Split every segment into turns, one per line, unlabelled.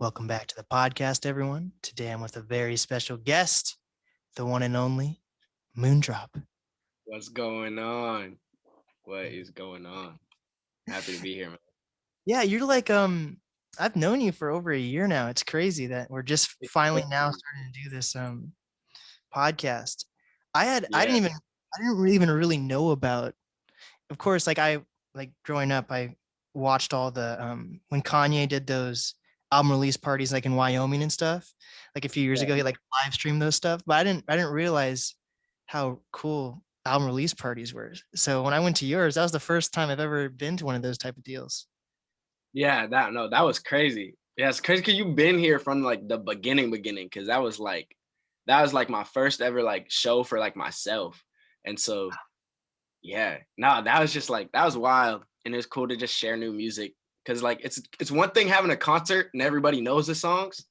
Welcome back to the podcast, everyone. Today I'm with a very special guest, the one and only Moondrop.
What's going on? What is going on? Happy to be here, man.
Yeah, you're like I've known you for over a year now. It's crazy that we're just
It's
finally now
crazy.
starting to do this podcast. I
Yeah,
didn't really know about. Of course, like growing up, I watched all the when Kanye did those album release parties like in Wyoming and stuff. Like a few years
yeah,
ago, he like live streamed those stuff, but I didn't realize how cool album release parties were. So when I went to yours, that was the first time I've ever been to one of those type of deals.
yeah. That was crazy. Yeah, it's crazy because you've been here from like the beginning, because that was like my first ever like show for like myself, and so yeah, no, that was just like that was wild, and it was cool to just share new music because like it's one thing having a concert and everybody knows the songs,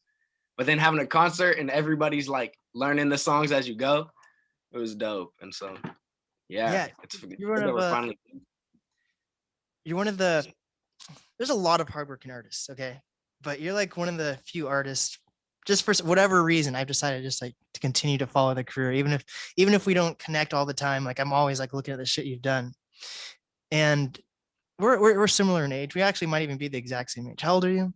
but then having a concert and everybody's like learning the songs as you go, it was dope, and so yeah,
Yeah,
it's
you're one
that
of
we're finally.
you're one of the there's a lot of hardworking artists, okay? But you're like one of the few artists, just for whatever reason, I've decided just like to continue to follow the career, even if we don't connect all the time. Like I'm always like looking at the shit you've done, and we're similar in age. We actually might even be the exact same age. How old are you?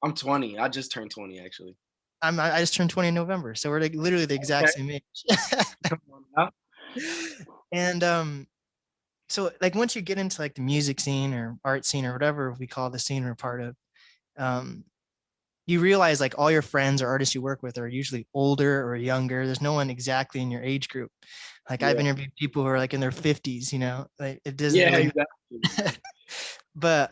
I'm 20. I just turned 20 actually.
I just turned 20 in November, so we're like literally the exact
Okay.
same age.
Come on now.
And so like once you get into like the music scene or art scene or whatever we call the scene we're part of, um, you realize like all your friends or artists you work with are usually older or younger. There's no one exactly in your age group. Like I've
Yeah.
interviewed people who are like in their 50s, like it doesn't
Yeah,
really
exactly.
but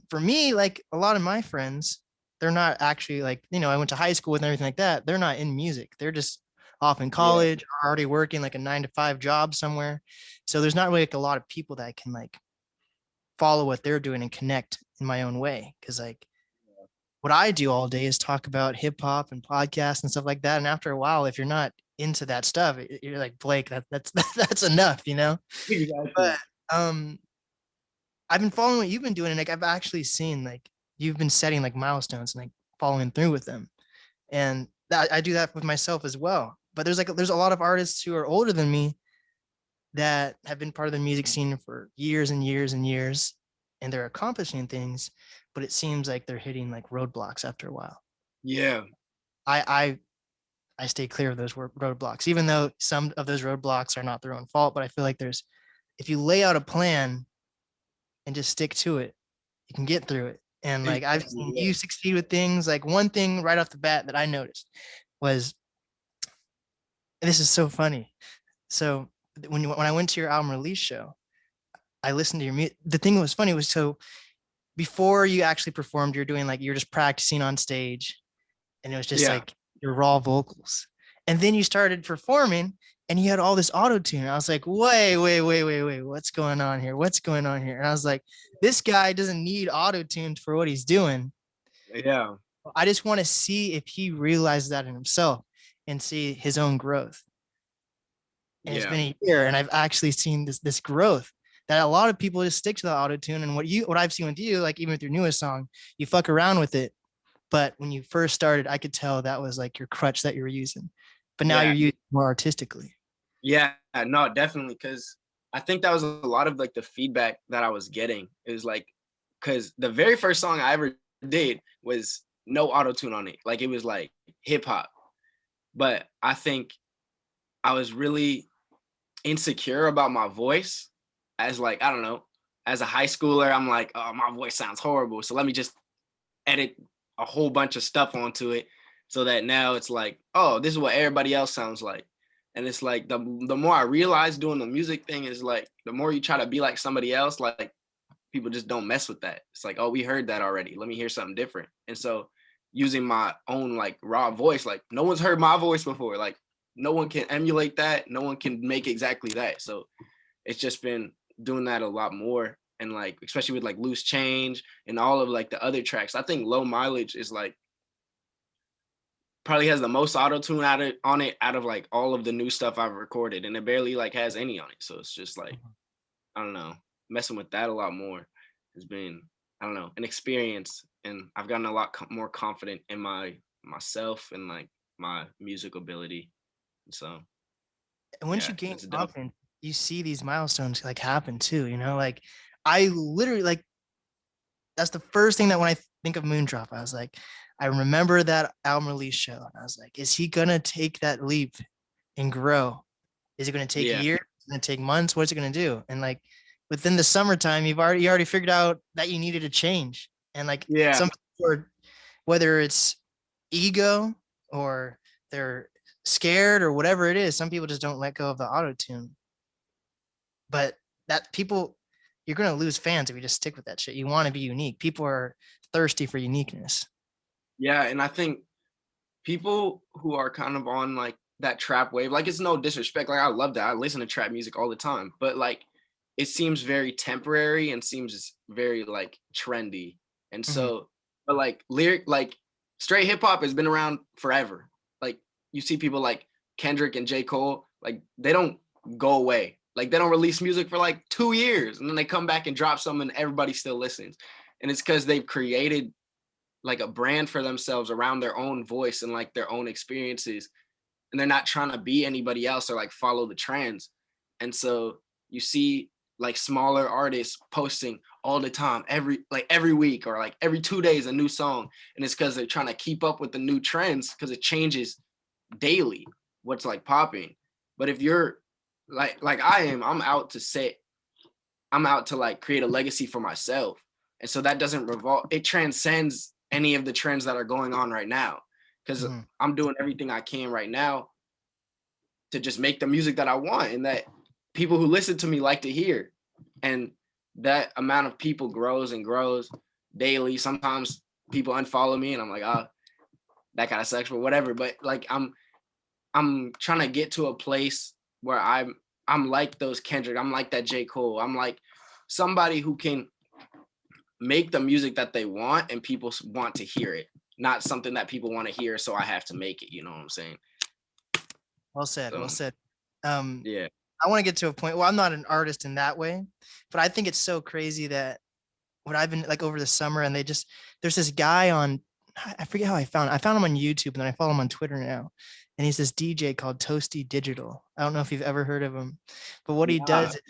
for me, like a lot of my friends, they're not actually like, I went to high school with and everything like that. They're not in music. They're just off in
Yeah.
college or already working like a 9 to 5 job somewhere. So there's not really like a lot of people that can like follow what they're doing and connect in my own way. Cause like what I do all day is talk about hip hop and podcasts and stuff like that. And after a while, if you're not into that stuff, you're like, Blake, that's that's enough.
Exactly.
But um I've been following what you've been doing, and like I've actually seen like you've been setting like milestones and like following through with them. And I do that with myself as well. But there's a lot of artists who are older than me that have been part of the music scene for years and years and years, and they're accomplishing things, but it seems like they're hitting like roadblocks after a while.
Yeah.
I I I stay clear of those roadblocks, even though some of those roadblocks are not their own fault. But I feel like there's if you lay out a plan and just stick to it, you can get through it. And like I've
Exactly.
seen
Yeah.
you succeed with things. Like one thing right off the bat that I noticed was, and this is so funny. So when I went to your album release show, I listened to your music. The thing that was funny was so before you actually performed, you're just practicing on stage, and it was just
Yeah.
like your raw vocals. And then you started performing and you had all this auto tune. I was like, wait, what's going on here? What's going on here? And I was like, this guy doesn't need auto tuned for what he's doing.
Yeah.
I just want to see if he realizes that in himself and see his own growth. And it's
Yeah.
been a year, and I've actually seen this growth that a lot of people just stick to the auto tune. And what I've seen with you, like even with your newest song, you fuck around with it. But when you first started, I could tell that was like your crutch that you were using. But now
Yeah.
you're using it more artistically.
Yeah. No, definitely. Cause I think that was a lot of like the feedback that I was getting. It was like, cause the very first song I ever did was no auto tune on it. Like it was like hip hop. But I think I was really insecure about my voice as like, I don't know, as a high schooler, I'm like, oh, my voice sounds horrible. So let me just edit a whole bunch of stuff onto it so that now it's like, oh, this is what everybody else sounds like. And it's like the more I realize doing the music thing is like the more you try to be like somebody else, like people just don't mess with that. It's like, oh, we heard that already. Let me hear something different. And so using my own like raw voice, like no one's heard my voice before. Like no one can emulate that. No one can make exactly that. So it's just been doing that a lot more. And like, especially with like Loose Change and all of like the other tracks, I think Low Mileage is like probably has the most auto tune on it out of like all of the new stuff I've recorded, and it barely like has any on it. So it's just like I don't know, messing with that a lot more has been I don't know, an experience, and I've gotten a lot more confident in myself and like my music ability. So
And once you
yeah,
gain
it's dope.
confidence, you see these milestones like happen too, you know, like I literally like that's the first thing that when I think of Moondrop, I was like, I remember that album release show. And I was like, is he gonna take that leap and grow? Is it gonna take
Yeah,
years? Is it gonna take months? What's it gonna do? And like within the summertime, you already figured out that you needed to change. And like
yeah,
some people, whether it's ego or they're scared or whatever it is, some people just don't let go of the auto tune. But that people, you're gonna lose fans if you just stick with that shit. You want to be unique. People are thirsty for uniqueness.
yeah. And I think people who are kind of on like that trap wave, like it's no disrespect, like I love that. I listen to trap music all the time, but like it seems very temporary and seems very like trendy. And
Mhm.
so, but like like straight hip hop has been around forever. Like you see people like Kendrick and J. Cole, like they don't go away. Like they don't release music for like 2 years and then they come back and drop something and everybody still listens. And it's because they've created like a brand for themselves around their own voice and like their own experiences, and they're not trying to be anybody else or like follow the trends. And so you see like smaller artists posting all the time, every week or like every 2 days a new song, and it's because they're trying to keep up with the new trends because it changes daily what's like popping. But if you're like I am, I'm out to like create a legacy for myself. And so that doesn't revolve, it transcends any of the trends that are going on right now. Because
Mhm.
I'm doing everything I can right now to just make the music that I want and that people who listen to me like to hear. And that amount of people grows and grows daily. Sometimes people unfollow me and I'm like, oh, that kind of sucks, but whatever. But like I'm trying to get to a place where I'm like those Kendrick, I'm like that J. Cole. I'm like somebody who can make the music that they want and people want to hear it, not something that people want to hear, so I have to make it. You know what I'm saying?
Well said. Well
So
said. Um,
yeah,
I want to get to a point. Well, I'm not an artist in that way, but I think it's so crazy that what I've been like over the summer, and there's this guy on, I forget how I found him on YouTube, and then I follow him on Twitter now, and he's this DJ called Toasty Digital. I don't know if you've ever heard of him, but what he
yeah,
does is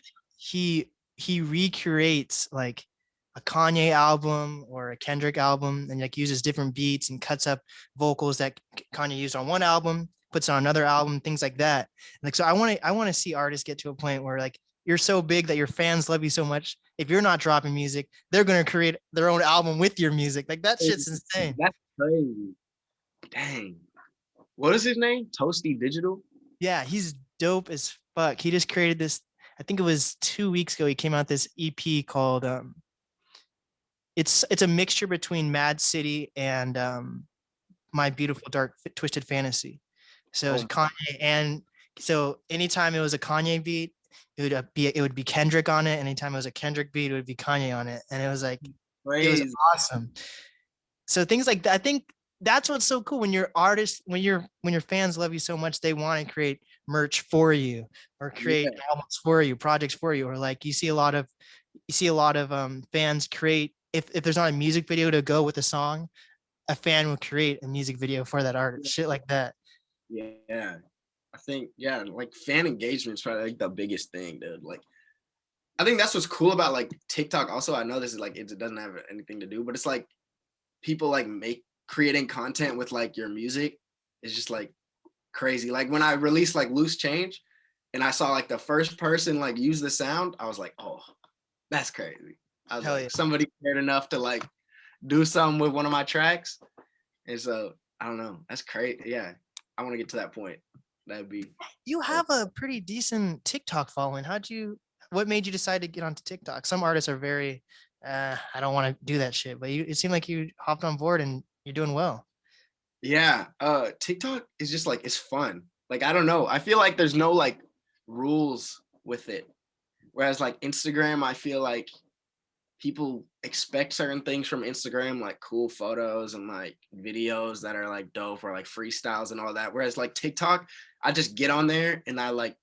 he recreates like a Kanye album or a Kendrick album, and like uses different beats and cuts up vocals that Kanye used on one album, puts on another album, things like that. Like so, I want to see artists get to a point where like you're so big that your fans love you so much. If you're not dropping music, they're gonna create their own album with your music. Like that shit's insane.
that's crazy. Dang, what is his name? Toasty Digital.
Yeah, he's dope as fuck. He just created this. I think it was 2 weeks ago. He came out this EP called it's a mixture between Mad City and My Beautiful Dark Twisted Fantasy. So it's
Oh,
Kanye, and so anytime it was a Kanye beat, it would be Kendrick on it. Anytime it was a Kendrick beat, it would be Kanye on it, and it was like it was
crazy.
awesome. So things like that, I think that's what's so cool when your artists, when your fans love you so much, they want to create merch for you or create
Yeah,
albums for you, projects for you, or like you see a lot of fans create if there's not a music video to go with a song, a fan will create a music video for that artist, shit like that.
yeah. I think yeah, like fan engagement is probably like the biggest thing, dude. Like I think that's what's cool about like TikTok. Also, I know this is like it doesn't have anything to do, but it's like people like make creating content with like your music is just like crazy. Like when I released like Loose Change and I saw like the first person like use the sound, I was like, oh, that's crazy. I was
Hell yeah.
like, somebody cared enough to like do something with one of my tracks. And so I don't know. That's crazy. Yeah. I want to get to that point. That'd be
You have a pretty decent TikTok following. What made you decide to get onto TikTok? Some artists are very, I don't want to do that shit, but it seemed like you hopped on board and you're doing well.
yeah. TikTok is just like it's fun. Like I don't know. I feel like there's no like rules with it. Whereas like Instagram, I feel like people expect certain things from Instagram, like cool photos and like videos that are like dope or like freestyles and all that. Whereas like TikTok, I just get on there and I like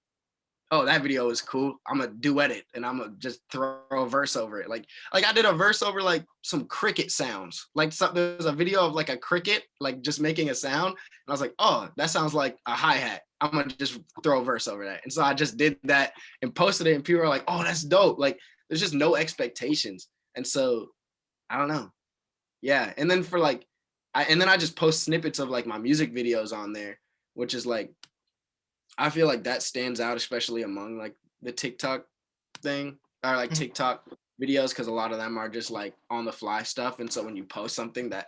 oh, that video is cool. I'm gonna duet it and I'm gonna just throw a verse over it. Like I did a verse over like some cricket sounds. Like there's a video of like a cricket like just making a sound, and I was like, oh, that sounds like a hi-hat. I'm gonna just throw a verse over that. And so I just did that and posted it, and people are like, oh, that's dope. Like there's just no expectations. And so I don't know. Yeah. And then for like and then I just post snippets of like my music videos on there, which is like I feel like that stands out, especially among like the TikTok thing or like TikTok videos, because a lot of them are just like on the fly stuff. And so when you post something that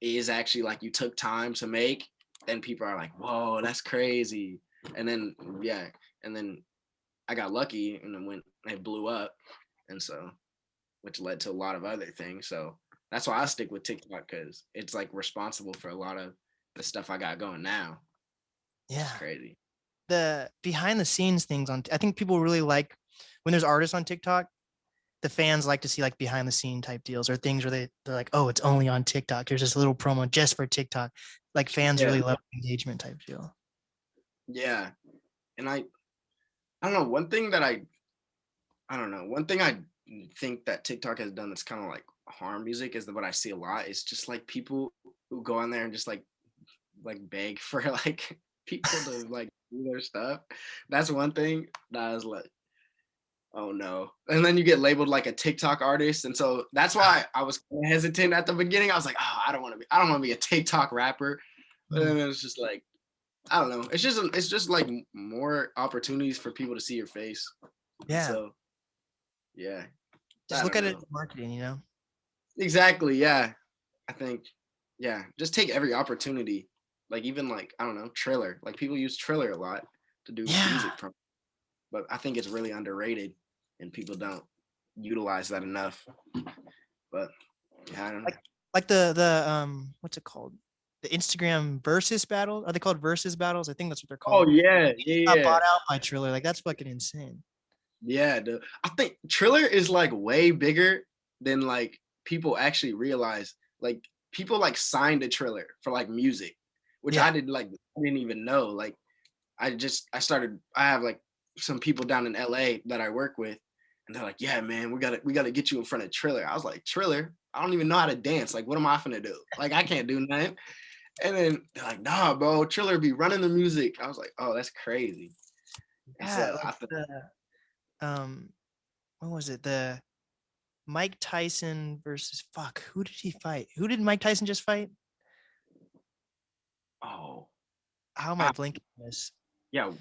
is actually like you took time to make, then people are like, whoa, that's crazy. And then, yeah. And then I got lucky and then it blew up. And so, which led to a lot of other things. So that's why I stick with TikTok, because it's like responsible for a lot of the stuff I got going now.
Yeah.
It's crazy.
The behind the scenes things I think people really like when there's artists on TikTok, the fans like to see like behind the scene type deals or things where they're like, oh, it's only on TikTok. There's this little promo just for TikTok. Like fans really love engagement type deal.
Yeah. And I don't know. One thing I think that TikTok has done that's kind of like harm music is that what I see a lot is just like people who go on there and just like beg for like people to like do their stuff. That's one thing that I was like, oh no. And then you get labeled like a TikTok artist. And so that's why I was hesitant at the beginning. I was like, oh, I don't want to be a TikTok rapper. But then it's just like, I don't know. It's just like more opportunities for people to see your face.
Yeah.
So yeah.
Just look at it as marketing, you know?
Exactly. Yeah. I think, yeah, just take every opportunity. Like even like, I don't know, Triller. Like people use Triller a lot to do music from, but I think it's really underrated and people don't utilize that enough. But yeah, I don't know.
Like the what's it called? The Instagram versus battle. Are they called versus battles? I think that's what they're called.
Oh yeah, yeah.
Bought out by Triller. Like that's fucking insane.
Yeah, dude. I think Triller is like way bigger than like people actually realize. Like people like signed a Triller for like music, which I didn't even know. Like I have like some people down in LA that I work with, and they're like, yeah, man, we gotta get you in front of Triller. I was like, Triller? I don't even know how to dance. Like, what am I finna do? Like, I can't do nothing. And then they're like, nah, bro, Triller be running the music. I was like, oh, that's crazy.
Yeah, what was it? The Mike Tyson versus who did he fight? Who did Mike Tyson just fight?
Oh.
How am I blinking this?
Yeah.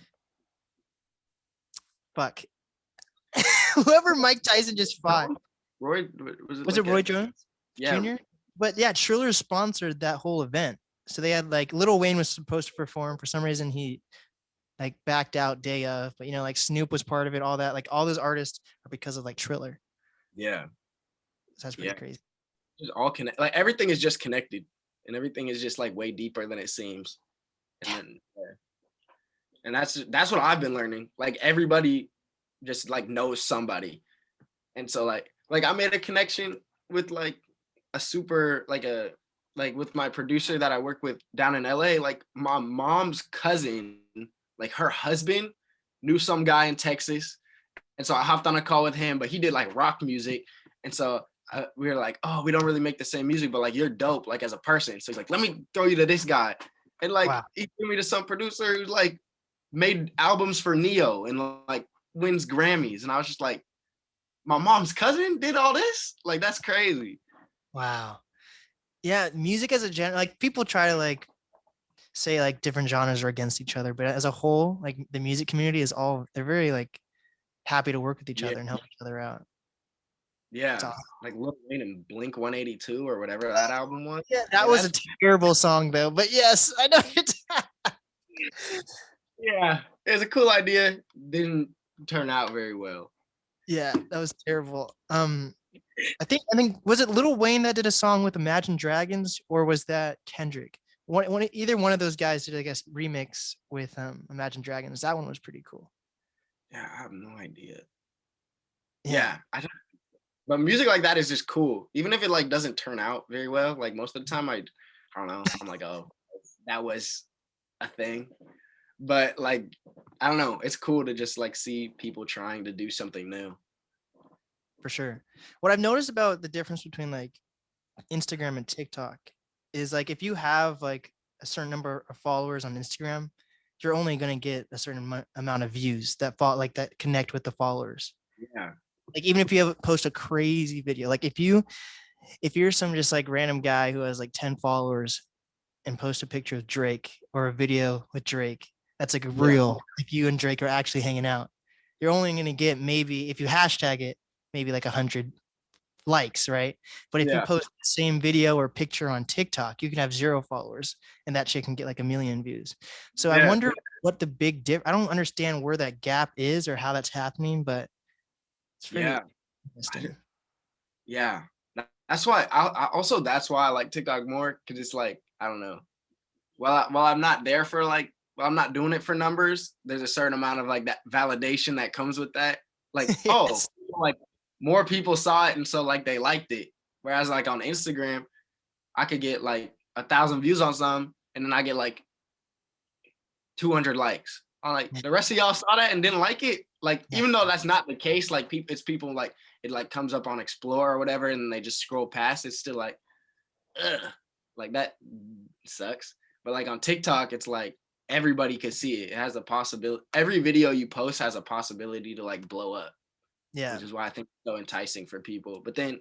Fuck. Whoever Mike Tyson just fought.
Roy,
was it Roy Jones
Jr.?
But yeah, Triller sponsored that whole event. So they had like Lil Wayne was supposed to perform. For some reason, he like backed out day of. But you know, like Snoop was part of it. All that, like all those artists are because of like Triller.
Yeah,
so that's pretty crazy.
Just all connect. Like everything is just connected, and everything is just like way deeper than it seems. And and that's what I've been learning. Like everybody just like knows somebody, and so like I made a connection with like a super like with my producer that I work with down in LA. Like my mom's cousin, like her husband knew some guy in Texas, and so I hopped on a call with him, but he did like rock music, and so we were like, oh, we don't really make the same music, but like you're dope like as a person. So he's like, let me throw you to this guy, and like he threw me to some producer who's like made albums for Neo and like wins Grammys, and I was just like, my mom's cousin did all this? Like that's crazy.
Wow. Yeah, music as a genre, like people try to like say like different genres are against each other, but as a whole, like the music community is they're very like happy to work with each other and help each other out.
Yeah, like Lil Wayne and Blink 182 or whatever that album was.
Yeah, that was a terrible song though, but yes, I know.
Yeah, it was a cool idea. Didn't turn out very well.
Yeah, that was terrible. I think was it Lil Wayne that did a song with Imagine Dragons, or was that Kendrick? Either one of those guys did, I guess, remix with Imagine Dragons. That one was pretty cool.
Yeah, I have no idea. Yeah, but music like that is just cool, even if it like doesn't turn out very well. Like most of the time, I don't know. I'm like, oh, that was a thing. But like, I don't know. It's cool to just like see people trying to do something new.
For sure. What I've noticed about the difference between like Instagram and TikTok is like if you have like a certain number of followers on Instagram, you're only going to get a certain amount of views that fall like that connect with the followers.
Yeah.
Like even if you have post a crazy video, like if you're some just like random guy who has like 10 followers and post a picture of Drake or a video with Drake, that's like real. If you and Drake are actually hanging out, you're only going to get maybe if you hashtag it, maybe like 100 likes, right? But if you post the same video or picture on TikTok, you can have 0 followers and that shit can get like 1 million views. So I wonder what the big I don't understand where that gap is or how that's happening, but it's pretty interesting.
Yeah. That's why I also that's why I like TikTok more, because it's like, I don't know. While I'm not there for like, well, I'm not doing it for numbers, there's a certain amount of like that validation that comes with that. Like, yes. Oh, like more people saw it and so like they liked it. Whereas like on Instagram, I could get like 1,000 views on some and then I get like 200 likes. I'm like, the rest of y'all saw that and didn't like it. Like, even though that's not the case, like it's people like it like comes up on Explore or whatever and they just scroll past. It's still like, ugh, like that sucks. But like on TikTok, it's like everybody could see it. It has a possibility. Every video you post has a possibility to like blow up. Yeah. Which is why I think it's so enticing for people. But then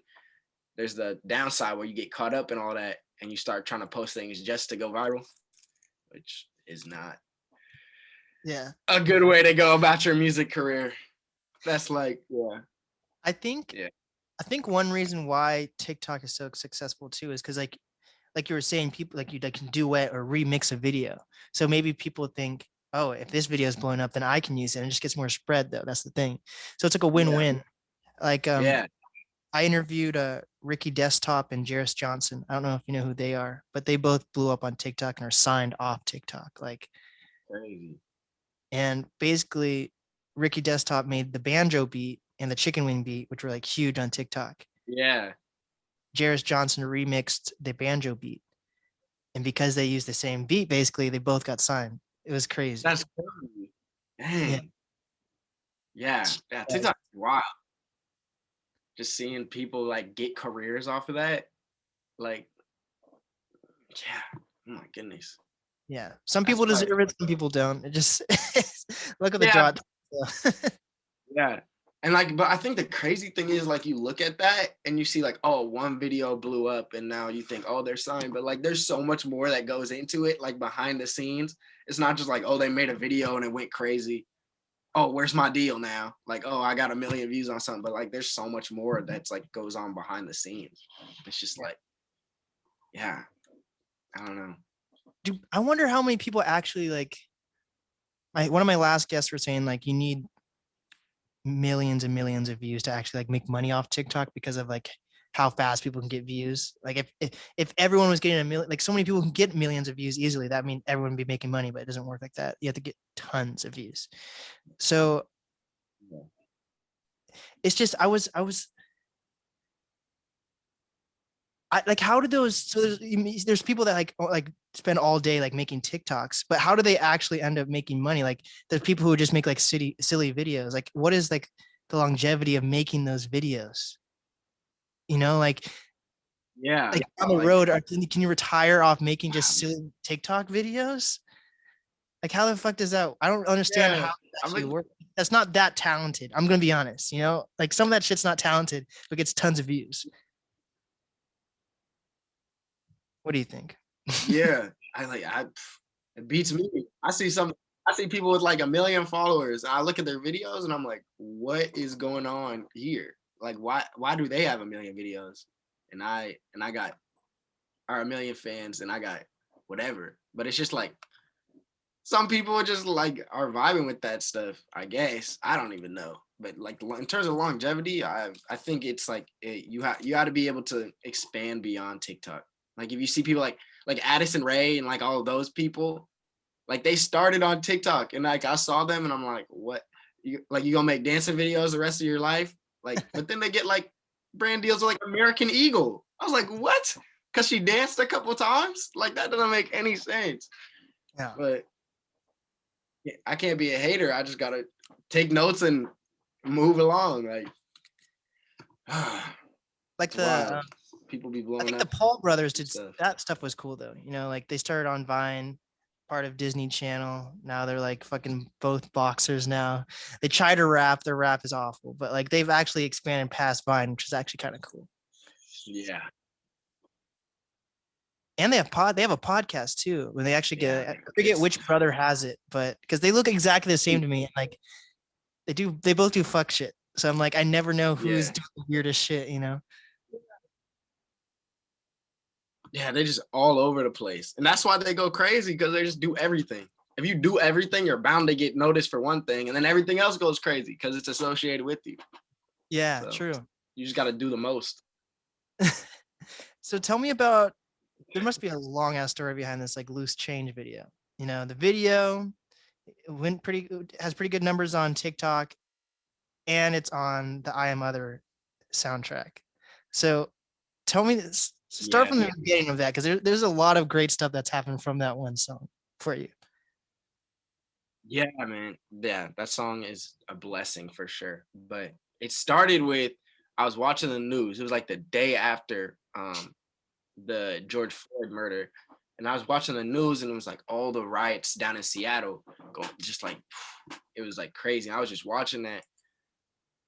there's the downside where you get caught up in all that and you start trying to post things just to go viral, which is not a good way to go about your music career. That's like,
I think one reason why TikTok is so successful too is because like you were saying, people like you that can duet or remix a video. So maybe people think, oh, if this video is blowing up, then I can use it and it just gets more spread though. That's the thing. So it's like a win-win. Like I interviewed Ricky Desktop and Jairus Johnson. I don't know if you know who they are, but they both blew up on TikTok and are signed off TikTok. Like crazy. And basically Ricky Desktop made the banjo beat and the chicken wing beat, which were like huge on TikTok. Yeah. Jairus Johnson remixed the banjo beat. And because they used the same beat, basically they both got signed. It was crazy. That's crazy.
Dang. Yeah. TikTok is wild. Just seeing people like get careers off of that. Like, yeah. Oh my goodness. Yeah. Some people deserve it, some people don't. It just look at the draw. Yeah. And like, but I think the crazy thing is like you look at that and you see like, oh, one video blew up and now you think, oh, they're signed. But like there's so much more that goes into it, like behind the scenes. It's not just like, oh, they made a video and it went crazy. Oh, where's my deal now? Like, oh, I got 1 million views on something. But like there's so much more that's like goes on behind the scenes. It's just like, yeah, I don't know.
Dude, I wonder how many people actually like one of my last guests were saying like you need millions and millions of views to actually like make money off TikTok because of like how fast people can get views. Like if everyone was getting 1 million, like so many people can get millions of views easily, that means everyone would be making money, but it doesn't work like that. You have to get tons of views. So it's just like, how did those, so there's people that like spend all day like making TikToks, but how do they actually end up making money? Like there's people who just make like silly videos. Like what is like the longevity of making those videos? You know, like, like on the road, can you retire off making just silly TikTok videos? Like how the fuck does that, I don't understand how it actually works. That's not that talented. I'm going to be honest, you know, like some of that shit's not talented, but gets tons of views. What do you think?
Yeah, it beats me. I see people with like 1 million followers. I look at their videos and I'm like, what is going on here? Like, why do they have 1 million videos? And I got 1 million fans and I got whatever. But it's just like some people just like are vibing with that stuff, I guess. I don't even know. But like in terms of longevity, I think it's like you got to be able to expand beyond TikTok. Like if you see people like Addison Rae and like all of those people, like they started on TikTok and like I saw them and I'm like, what? You gonna make dancing videos the rest of your life? Like, but then they get like brand deals with like American Eagle. I was like, what? Because she danced a couple times? Like that doesn't make any sense. Yeah. But I can't be a hater. I just gotta take notes and move along. Like,
Like
it's wild.
the
People be
I
blowing
think the
up
Paul brothers
and
did
stuff.
that stuff was cool though. You know, like they started on Vine, part of Disney Channel. Now they're like fucking both boxers now. They try to rap, their rap is awful, but like they've actually expanded past Vine, which is actually kind of cool.
Yeah.
And they have a podcast too, when they actually get I forget
it's
which brother has it, but because they look exactly the same to me. Like they both do fuck shit. So I'm like, I never know who's
yeah.
doing the weirdest shit, you know?
Yeah, they're just all over the place. And that's why they go crazy, because they just do everything. If you do everything, you're bound to get noticed for one thing, and then everything else goes crazy because it's associated with you.
Yeah,
So
true.
you just got to do the most.
So tell me about, there must be a long ass story behind this like loose change video. You know, the video has pretty good numbers on TikTok, and it's on the I Am Other soundtrack. So tell me this, start
Yeah.
from the beginning of that, because there's a lot of great stuff that's happened from that one song for you.
Yeah, man. Yeah, that song is a blessing for sure. But it started with, I was watching the news. It was like the day after the George Floyd murder. And I was watching the news, and it was like all the riots down in Seattle, just like, it was like crazy. I was just watching that,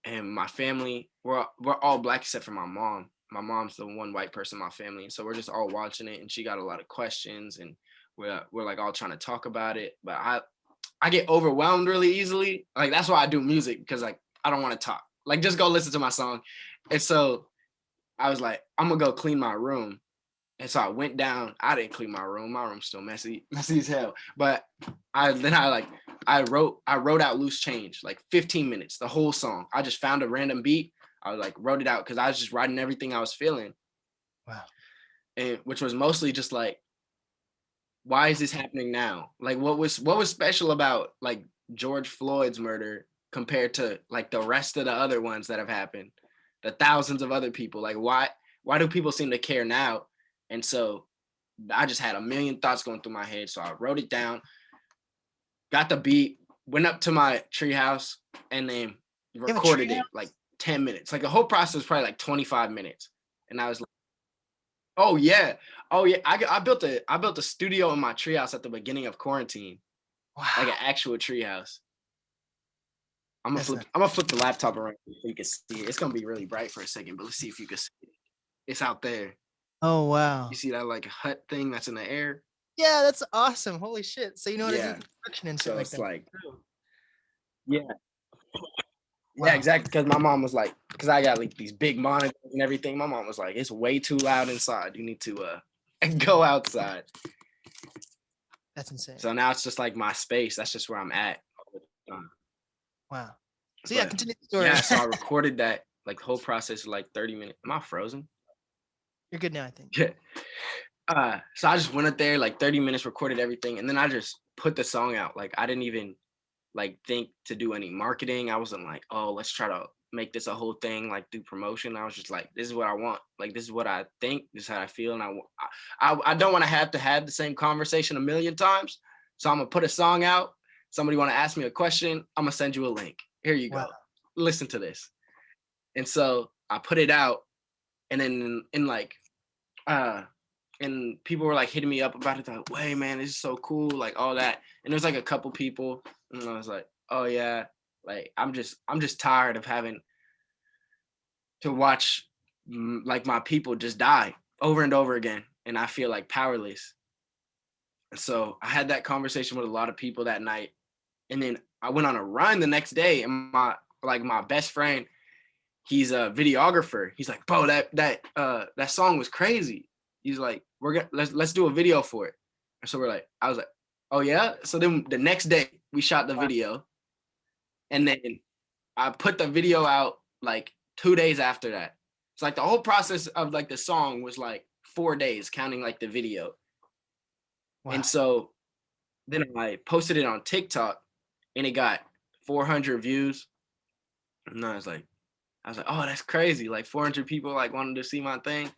and my family, we're all black except for my mom. My mom's the one white person in my family, and so we're just all watching it. And she got a lot of questions, and we're like all trying to talk about it. But I get overwhelmed really easily. Like, that's why I do music, because like I don't want to talk. Like, just go listen to my song. And so I was like, I'm gonna go clean my room. And so I went down. I didn't clean my room. My room's still messy as hell. But I wrote out Loose Change, like 15 minutes, the whole song. I just found a random beat. I was like, wrote it out, because I was just writing everything I was feeling.
Wow.
And which was mostly just like, why is this happening now? Like, what was special about like George Floyd's murder compared to like the rest of the other ones that have happened, the thousands of other people? Like, why do people seem to care now? And so I just had a million thoughts going through my head. So I wrote it down, got the beat, went up to my treehouse, and then recorded it like 10 minutes. Like, the whole process was probably like 25 minutes. And I was like, oh yeah. I built a studio in my treehouse at the beginning of quarantine.
Wow.
Like an actual treehouse. I'm gonna flip the laptop around so you can see it. It's gonna be really bright for a second, but let's see if you can see it. It's out there.
Oh wow.
You see that like hut thing that's in the air?
Yeah, that's awesome. Holy shit. So you know how to do construction and shit
So
like
it's
that.
like, yeah.
Wow.
Yeah, exactly. Because my mom was like, because I got like these big monitors and everything. My mom was like, it's way too loud inside. You need to go outside.
That's insane.
So now it's just like my space. That's just where I'm at all the time.
Wow. So yeah, continue the story.
Yeah, so I recorded that, like, the whole process is like 30 minutes. Am I frozen?
You're good now, I think.
Yeah. So I just went up there, like 30 minutes, recorded everything, and then I just put the song out. Like, I didn't even like think to do any marketing. I wasn't like, oh, let's try to make this a whole thing, like do promotion. I was just like, this is what I want. Like, this is what I think. This is how I feel. And I don't want to have the same conversation a million times. So I'm gonna put a song out. Somebody want to ask me a question, I'm gonna send you a link. Here you go. Listen to this. And so I put it out, and then and people were like hitting me up about it. Like, "Way, man, this is so cool!" Like, all that. And there was like a couple people, and I was like, "Oh yeah." Like, I'm just tired of having to watch like my people just die over and over again, and I feel like powerless. And so I had that conversation with a lot of people that night, and then I went on a run the next day, and my best friend, he's a videographer. He's like, "Bro, that song was crazy." He's like, let's do a video for it. And so I was like, "Oh yeah." So then the next day we shot the video, and then I put the video out like 2 days after that. It's like the whole process of like the song was like 4 days, counting like the video. Wow. And so then I posted it on TikTok, and it got 400 views. And I was like, oh, that's crazy. Like 400 people like wanted to see my thing.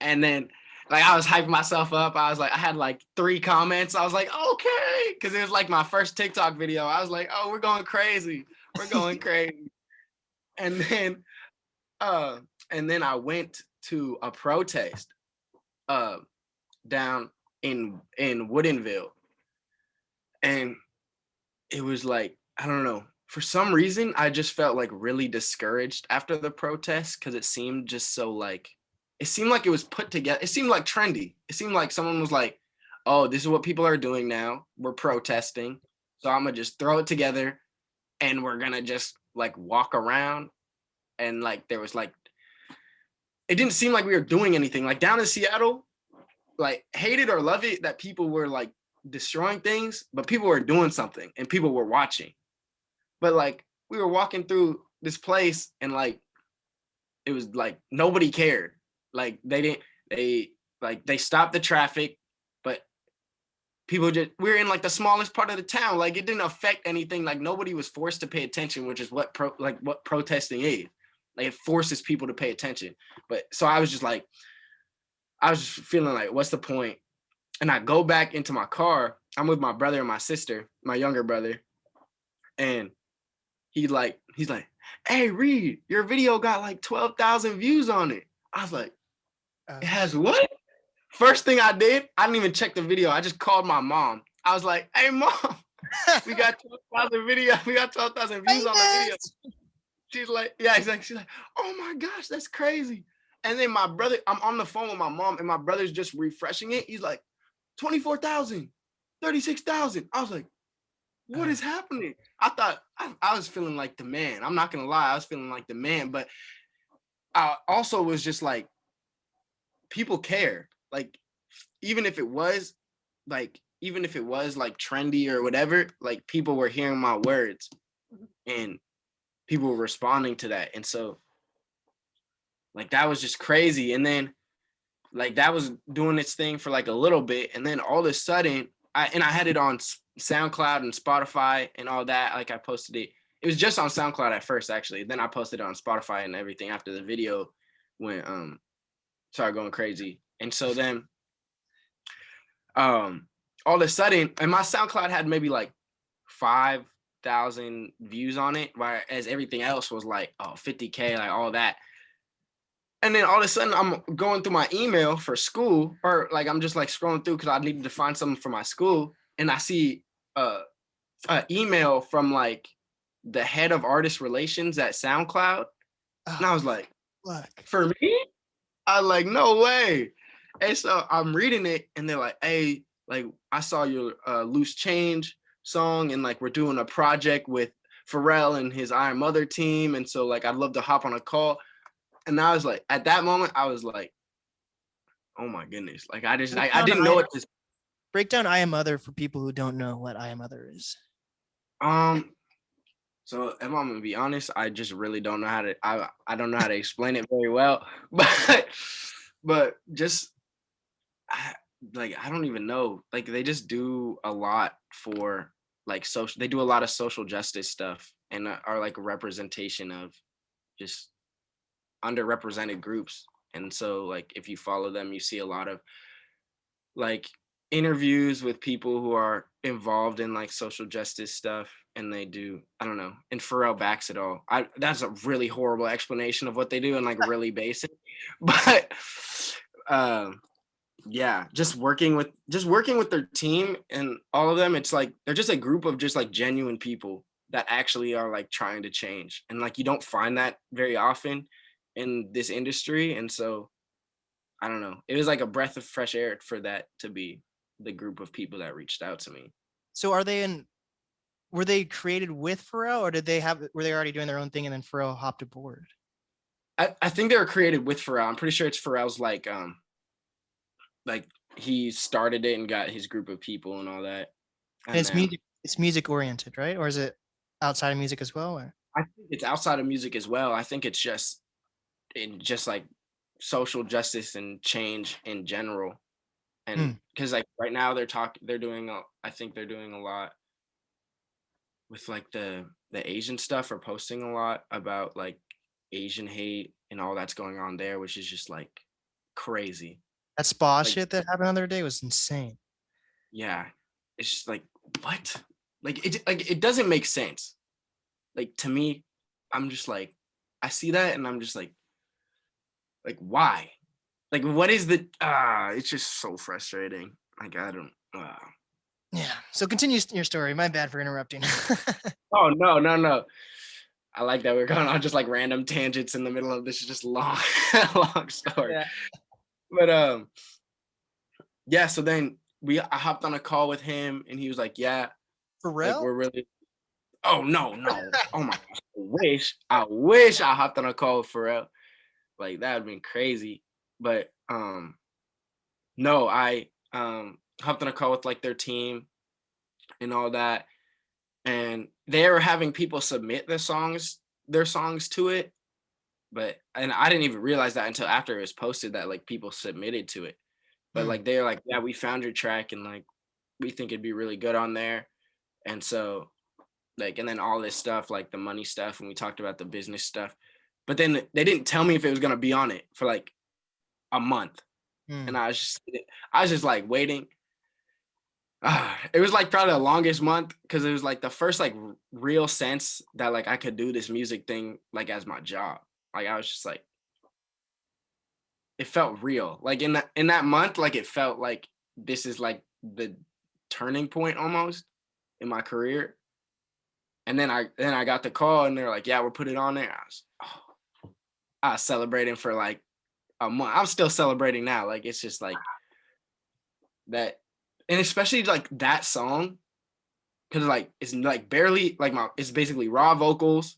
And then like I was hyping myself up. I was like, I had like 3 comments. I was like, okay, because it was like my first TikTok video. I was like, oh, we're going crazy. We're going crazy. And then I went to a protest down in Woodinville. And it was like, I don't know. For some reason, I just felt like really discouraged after the protest because it seemed just so like, it seemed like it was put together. It seemed like trendy. It seemed like someone was like, oh, this is what people are doing now. We're protesting. So I'm going to just throw it together and we're going to just like walk around. And like, there was like, it didn't seem like we were doing anything. Like down in Seattle, like hate it or love it that people were like destroying things, but people were doing something and people were watching. But like we were walking through this place and like it was like nobody cared. Like they stopped the traffic, but people just, we were in like the smallest part of the town. Like it didn't affect anything. Like nobody was forced to pay attention, which is what what protesting is. Like it forces people to pay attention. But so I was just like, I was just feeling like, what's the point? And I go back into my car. I'm with my brother and my sister, my younger brother. And he's like, hey, Reed, your video got like 12,000 views on it. I was like, it has what? First thing I did, I didn't even check the video. I just called my mom. I was like, hey, mom, we got 12,000 video. We got 12,000 views on the video. She's like, yeah, exactly. She's like, oh my gosh, that's crazy. And then my brother, I'm on the phone with my mom and my brother's just refreshing it. He's like, 24,000, 36,000. I was like, what is happening? I thought I was feeling like the man. I'm not going to lie. I was feeling like the man, but I also was just like, people care. Like, even if it was like trendy or whatever, like people were hearing my words and people were responding to that. And so like, that was just crazy. And then like that was doing its thing for like a little bit. And then all of a sudden I had it on SoundCloud and Spotify and all that. Like I posted it. It was just on SoundCloud at first, actually. Then I posted it on Spotify and everything after the video went started going crazy. And so then all of a sudden, and my SoundCloud had maybe like 5,000 views on it, whereas everything else was like 50K, like all that. And then all of a sudden I'm going through my email for school, or like I'm just like scrolling through because I needed to find something for my school. And I see an email from like the head of artist relations at SoundCloud. And I was like, for me? I was like, no way. And so I'm reading it and they're like, hey, like I saw your Loose Change song and like we're doing a project with Pharrell and his Iron Mother team. And so like I'd love to hop on a call. And I was like, at that moment, I was like, oh my goodness. Like I didn't know what this.
Break down I Am Other for people who don't know what I Am Other is.
So if I'm gonna be honest, I just really don't know how to. I don't know how to explain it very well, but just I don't even know. Like they just do a lot for like social. They do a lot of social justice stuff and are like a representation of just underrepresented groups. And so like if you follow them, you see a lot of like interviews with people who are involved in like social justice stuff, and they do, I don't know, and Pharrell backs it all. That's a really horrible explanation of what they do and like really basic, but yeah, just working with their team and all of them, it's like they're just a group of just like genuine people that actually are like trying to change, and like you don't find that very often in this industry. And so I don't know, it was like a breath of fresh air for that to be the group of people that reached out to me.
So were they created with Pharrell, or were they already doing their own thing and then Pharrell hopped aboard?
I think they were created with Pharrell. I'm pretty sure it's Pharrell's like he started it and got his group of people and all that.
And it's music oriented, right? Or is it outside of music as well? Or?
I think it's outside of music as well. I think it's just like social justice and change in general. And because like right now they're doing a lot with like the Asian stuff, or posting a lot about like Asian hate and all that's going on there, which is just like crazy.
That spa
Like,
shit that happened the other day was insane.
yeah, it's just like, what? Like it doesn't make sense. Like to me, I'm just like, I see that and I'm just like why? Like what is the it's just so frustrating. Like I don't
Yeah. So continue your story. My bad for interrupting.
Oh no. I like that we're going on just like random tangents in the middle of this just long long story.
Yeah.
But yeah, so then I hopped on a call with him and he was like, yeah, like
Pharrell?
we're really oh no. Oh my gosh. I wish I hopped on a call with Pharrell. Like that would have been crazy. But no, I hopped on a call with like their team and all that. And they were having people submit their songs to it. And I didn't even realize that until after it was posted that like people submitted to it. But
Hmm.
like they're like, yeah, we found your track and like we think it'd be really good on there. And so like and then all this stuff, like the money stuff, and we talked about the business stuff. But then they didn't tell me if it was gonna be on it for like a month. And
Hmm.
I was just like waiting. It was like probably the longest month because it was like the first like real sense that like I could do this music thing like as my job. Like I was just like it felt real. Like in that month, like it felt like this is like the turning point almost in my career. And then I got the call and they're like, yeah, we're putting it on there. I was celebrating for like a month. I'm still celebrating now. Like it's just like that, and especially like that song because like it's like barely like it's basically raw vocals,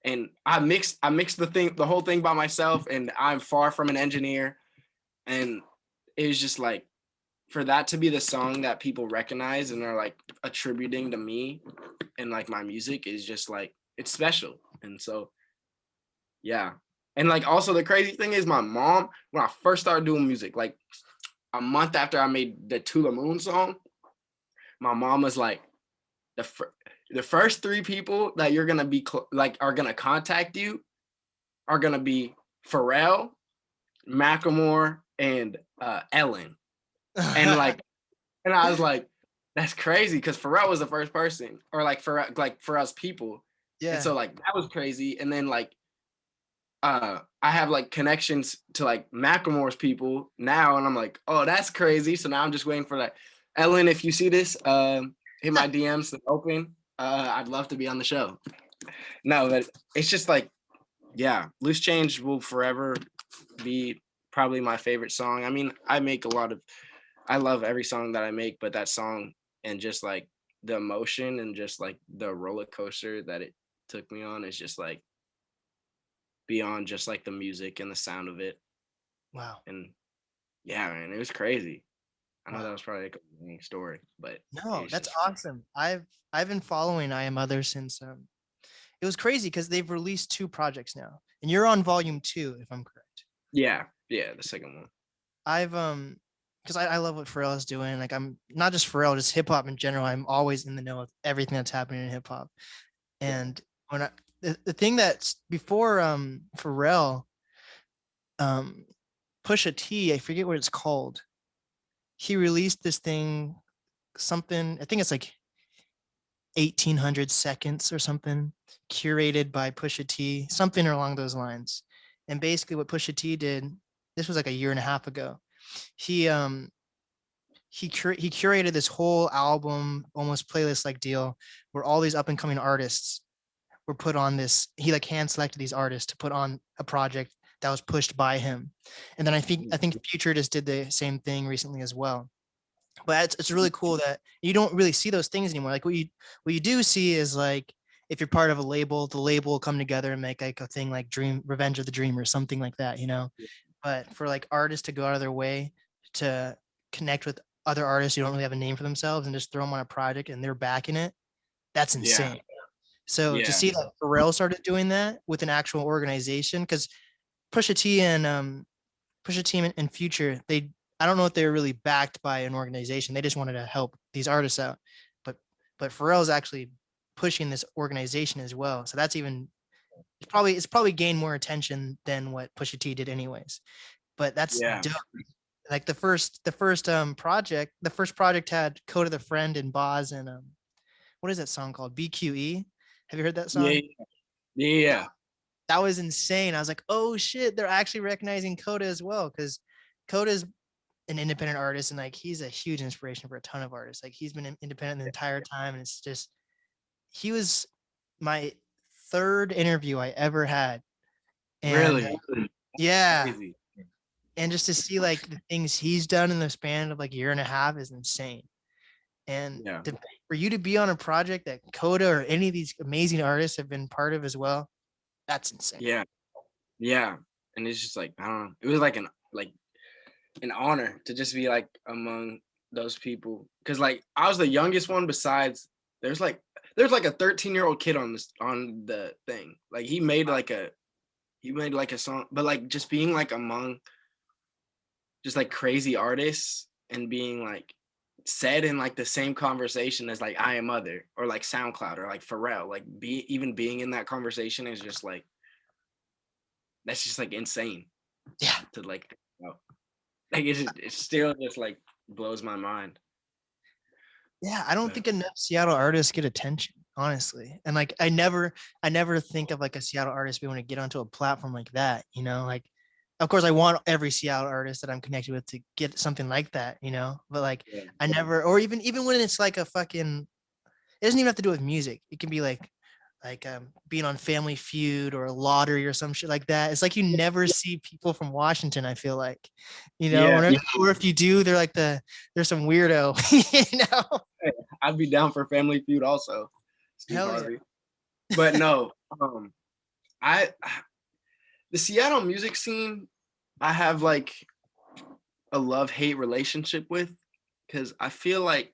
and I mixed the whole thing by myself, and I'm far from an engineer, and it was just like for that to be the song that people recognize and are like attributing to me and like my music is just like it's special, and so yeah. And like also the crazy thing is my mom when I first started doing music like a month after I made the To the Moon song, my mom was like, the the first three people that you're gonna be like are gonna contact you are gonna be Pharrell, Macklemore, and Ellen. And like, and I was like, that's crazy because Pharrell was the first person, or like for us people, and
Yeah.
so like that was crazy. And then like, I have like connections to like Macklemore's people now, and I'm like, oh, that's crazy. So now I'm just waiting for that. Ellen, if you see this, hit my DMs open. I'd love to be on the show. No, but it's just like, yeah, Loose Change will forever be probably my favorite song. I mean, I love every song that I make, but that song and just like the emotion and just like the roller coaster that it took me on is just like beyond just like the music and the sound of it.
Wow.
And yeah, man, it was crazy. I know that
Wow.
was probably like a long story, but it
No,
was
that's
just
awesome. I've been following I Am Other since it was crazy because they've released 2 projects now. And you're on volume 2, if I'm correct.
yeah, the second one.
I've because I love what Pharrell is doing. Like I'm not just Pharrell, just hip hop in general. I'm always in the know of everything that's happening in hip hop.
Yeah.
And when the thing that's before Pharrell, um Pusha T, I forget what it's called. He released this thing, something, I think it's like 1800 seconds or something, curated by Pusha T, something along those lines. And basically what Pusha T did, this was like a year and a half ago. He he curated this whole album, almost playlist like deal, where all these up and coming artists were put on this. He like hand selected these artists to put on a project that was pushed by him. And then I think Future just did the same thing recently as well. But it's really cool that you don't really see those things anymore. Like what you do see is like if you're part of a label, the label will come together and make like a thing like Dream Revenge of the Dream or something like that, you know. But for like artists to go out of their way to connect with other artists who don't really have a name for themselves and just throw them on a project and they're backing it, that's
Yeah.
insane. So to
Yeah.
see that Pharrell started doing that with an actual organization, because Pusha T and Pusha T and Future, I don't know if they were really backed by an organization. They just wanted to help these artists out. But but Pharrell's actually pushing this organization as well. So that's even it's probably gained more attention than what Pusha T did anyways. But that's
Yeah.
dope. Like the first project had Coda the Friend and Boz and what is that song called? BQE. Have you heard that
Yeah,
song?
yeah,
That was insane. I was like, oh shit, they're actually recognizing Coda as well, because Coda's an independent artist and like he's a huge inspiration for a ton of artists. Like he's been independent the entire time, and it's just he was my third interview I ever had, and
really
yeah,
crazy.
and just to see like the things he's done in the span of like a year and a half is insane. And
Yeah,
for you to be on a project that Coda or any of these amazing artists have been part of as well, that's insane.
yeah, yeah. And it's just like I don't know. It was like an honor to just be like among those people because like I was the youngest one. Besides, there's like a 13-year-old kid on the thing. Like he made like a song, but like just being like among just like crazy artists and being like said in like the same conversation as like I Am Other or like SoundCloud or like Pharrell, like even being in that conversation is just like that's just like insane
Yeah.
to like you know, like it still just like blows my mind.
Yeah, I don't
But
think enough Seattle artists get attention, honestly. And like I never think of like a Seattle artist being able to get onto a platform like that, you know? Like of course I want every Seattle artist that I'm connected with to get something like that, you know? But like
yeah,
I never, or even when it's like a fucking, it doesn't even have to do with music. It can be like being on Family Feud or a lottery or some shit like that. It's like you never see people from Washington, I feel like, you know,
yeah,
or if you do, they're like there's some weirdo, you know?
I'd be down for Family Feud also, Steve
Hell yeah.
Harvey. But no, I the Seattle music scene, I have like a love-hate relationship with because I feel like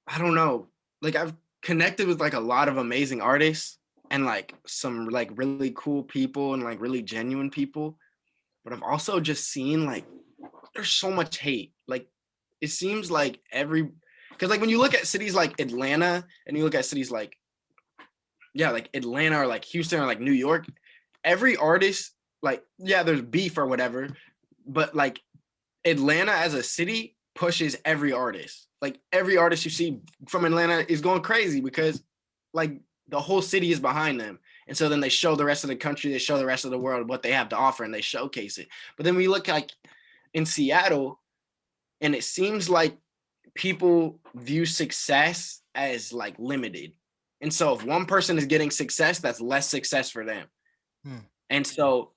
I don't know, like I've connected with like a lot of amazing artists and like some like really cool people and like really genuine people, but I've also just seen like there's so much hate. Like it seems like because like when you look at cities like Atlanta and you look at cities like yeah, like Atlanta or like Houston or like New York, every artist, like, yeah, there's beef or whatever, but like Atlanta as a city pushes every artist. Like every artist you see from Atlanta is going crazy because like the whole city is behind them. And so then they show the rest of the country, they show the rest of the world what they have to offer and they showcase it. But then we look like in Seattle and it seems like people view success as like limited. And so if one person is getting success, that's less success for them.
Hmm.
And so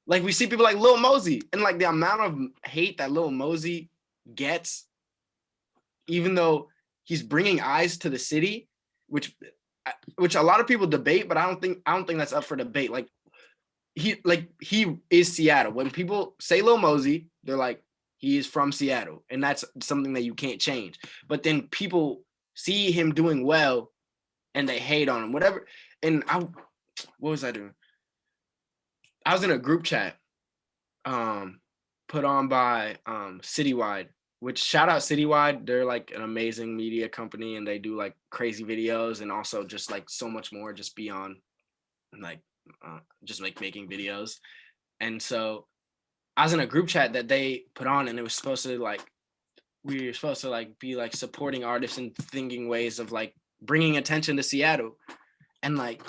like we see people like Lil Mosey and like the amount of hate that Lil Mosey gets, even though he's bringing eyes to the city, which a lot of people debate, but I don't think that's up for debate. Like he is Seattle. When people say Lil Mosey, they're like he is from Seattle, and that's something that you can't change. But then people see him doing well, and they hate on him, whatever. And what was I doing? I was in a group chat put on by Citywide, which shout out Citywide. They're like an amazing media company and they do like crazy videos and also just like so much more just beyond like just like making videos. And so I was in a group chat that they put on and it was supposed to like we were supposed to like be like supporting artists and thinking ways of like bringing attention to Seattle. And like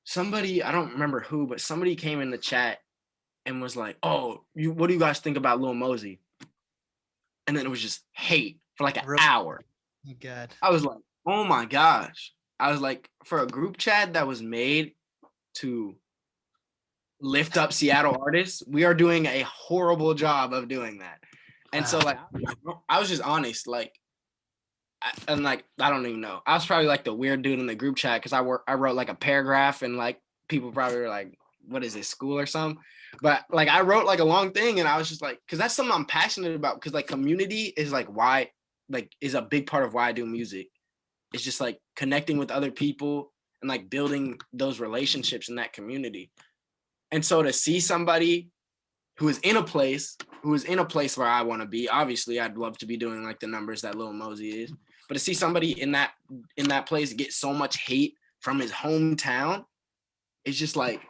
somebody, I don't remember who, but somebody came in the chat and was like, "Oh, what do you guys think about Lil Mosey?" And then it was just hate for like an hour.
Oh, God.
I was like, "Oh my gosh!" I was like, for a group chat that was made to lift up Seattle artists, we are doing a horrible job of doing that. And so, like, I was just honest, like, and like, I don't even know. I was probably like the weird dude in the group chat because I wrote like a paragraph and like people probably were like, "What is this, school or something?" But like I wrote like a long thing and I was just like, because that's something I'm passionate about because like community is like why like is a big part of why I do music. It's just like connecting with other people and like building those relationships in that community. And so to see somebody who is in a place where I want to be, obviously I'd love to be doing like the numbers that Lil Mosey is, but to see somebody in that place get so much hate from his hometown, it's just like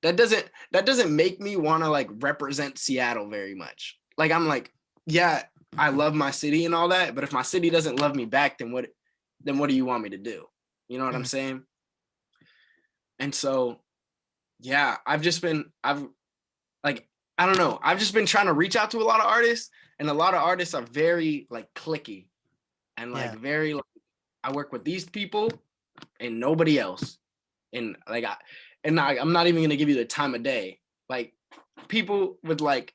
that doesn't make me want to like represent Seattle very much. Like I'm like, yeah, I love my city and all that, but if my city doesn't love me back, then what do you want me to do? You know what I'm saying? And so yeah, I've like, I don't know. I've just been trying to reach out to a lot of artists, and a lot of artists are very like cliquey and like very like, I work with these people and nobody else. And like I'm not even gonna give you the time of day. Like people with like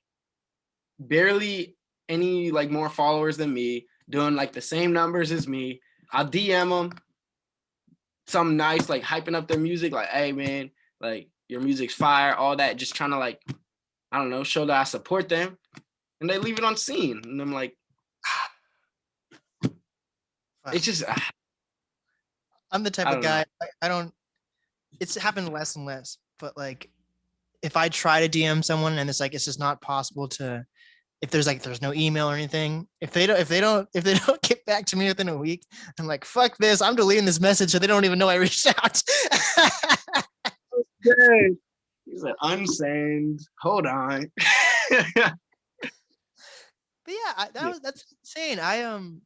barely any like more followers than me, doing like the same numbers as me. I'll DM them something nice, like hyping up their music, like, hey man, like your music's fire, all that, just trying to like, I don't know, show that I support them. And they leave it on scene. And I'm like, it's just
I'm the type of guy, I don't, it's happened less and less, but like if I try to DM someone and it's like it's just not possible to, if there's no email or anything, if they don't get back to me within a week, I'm like, fuck this, I'm deleting this message so they don't even know I reached out.
He said unsend. Hold on.
But yeah, that's insane.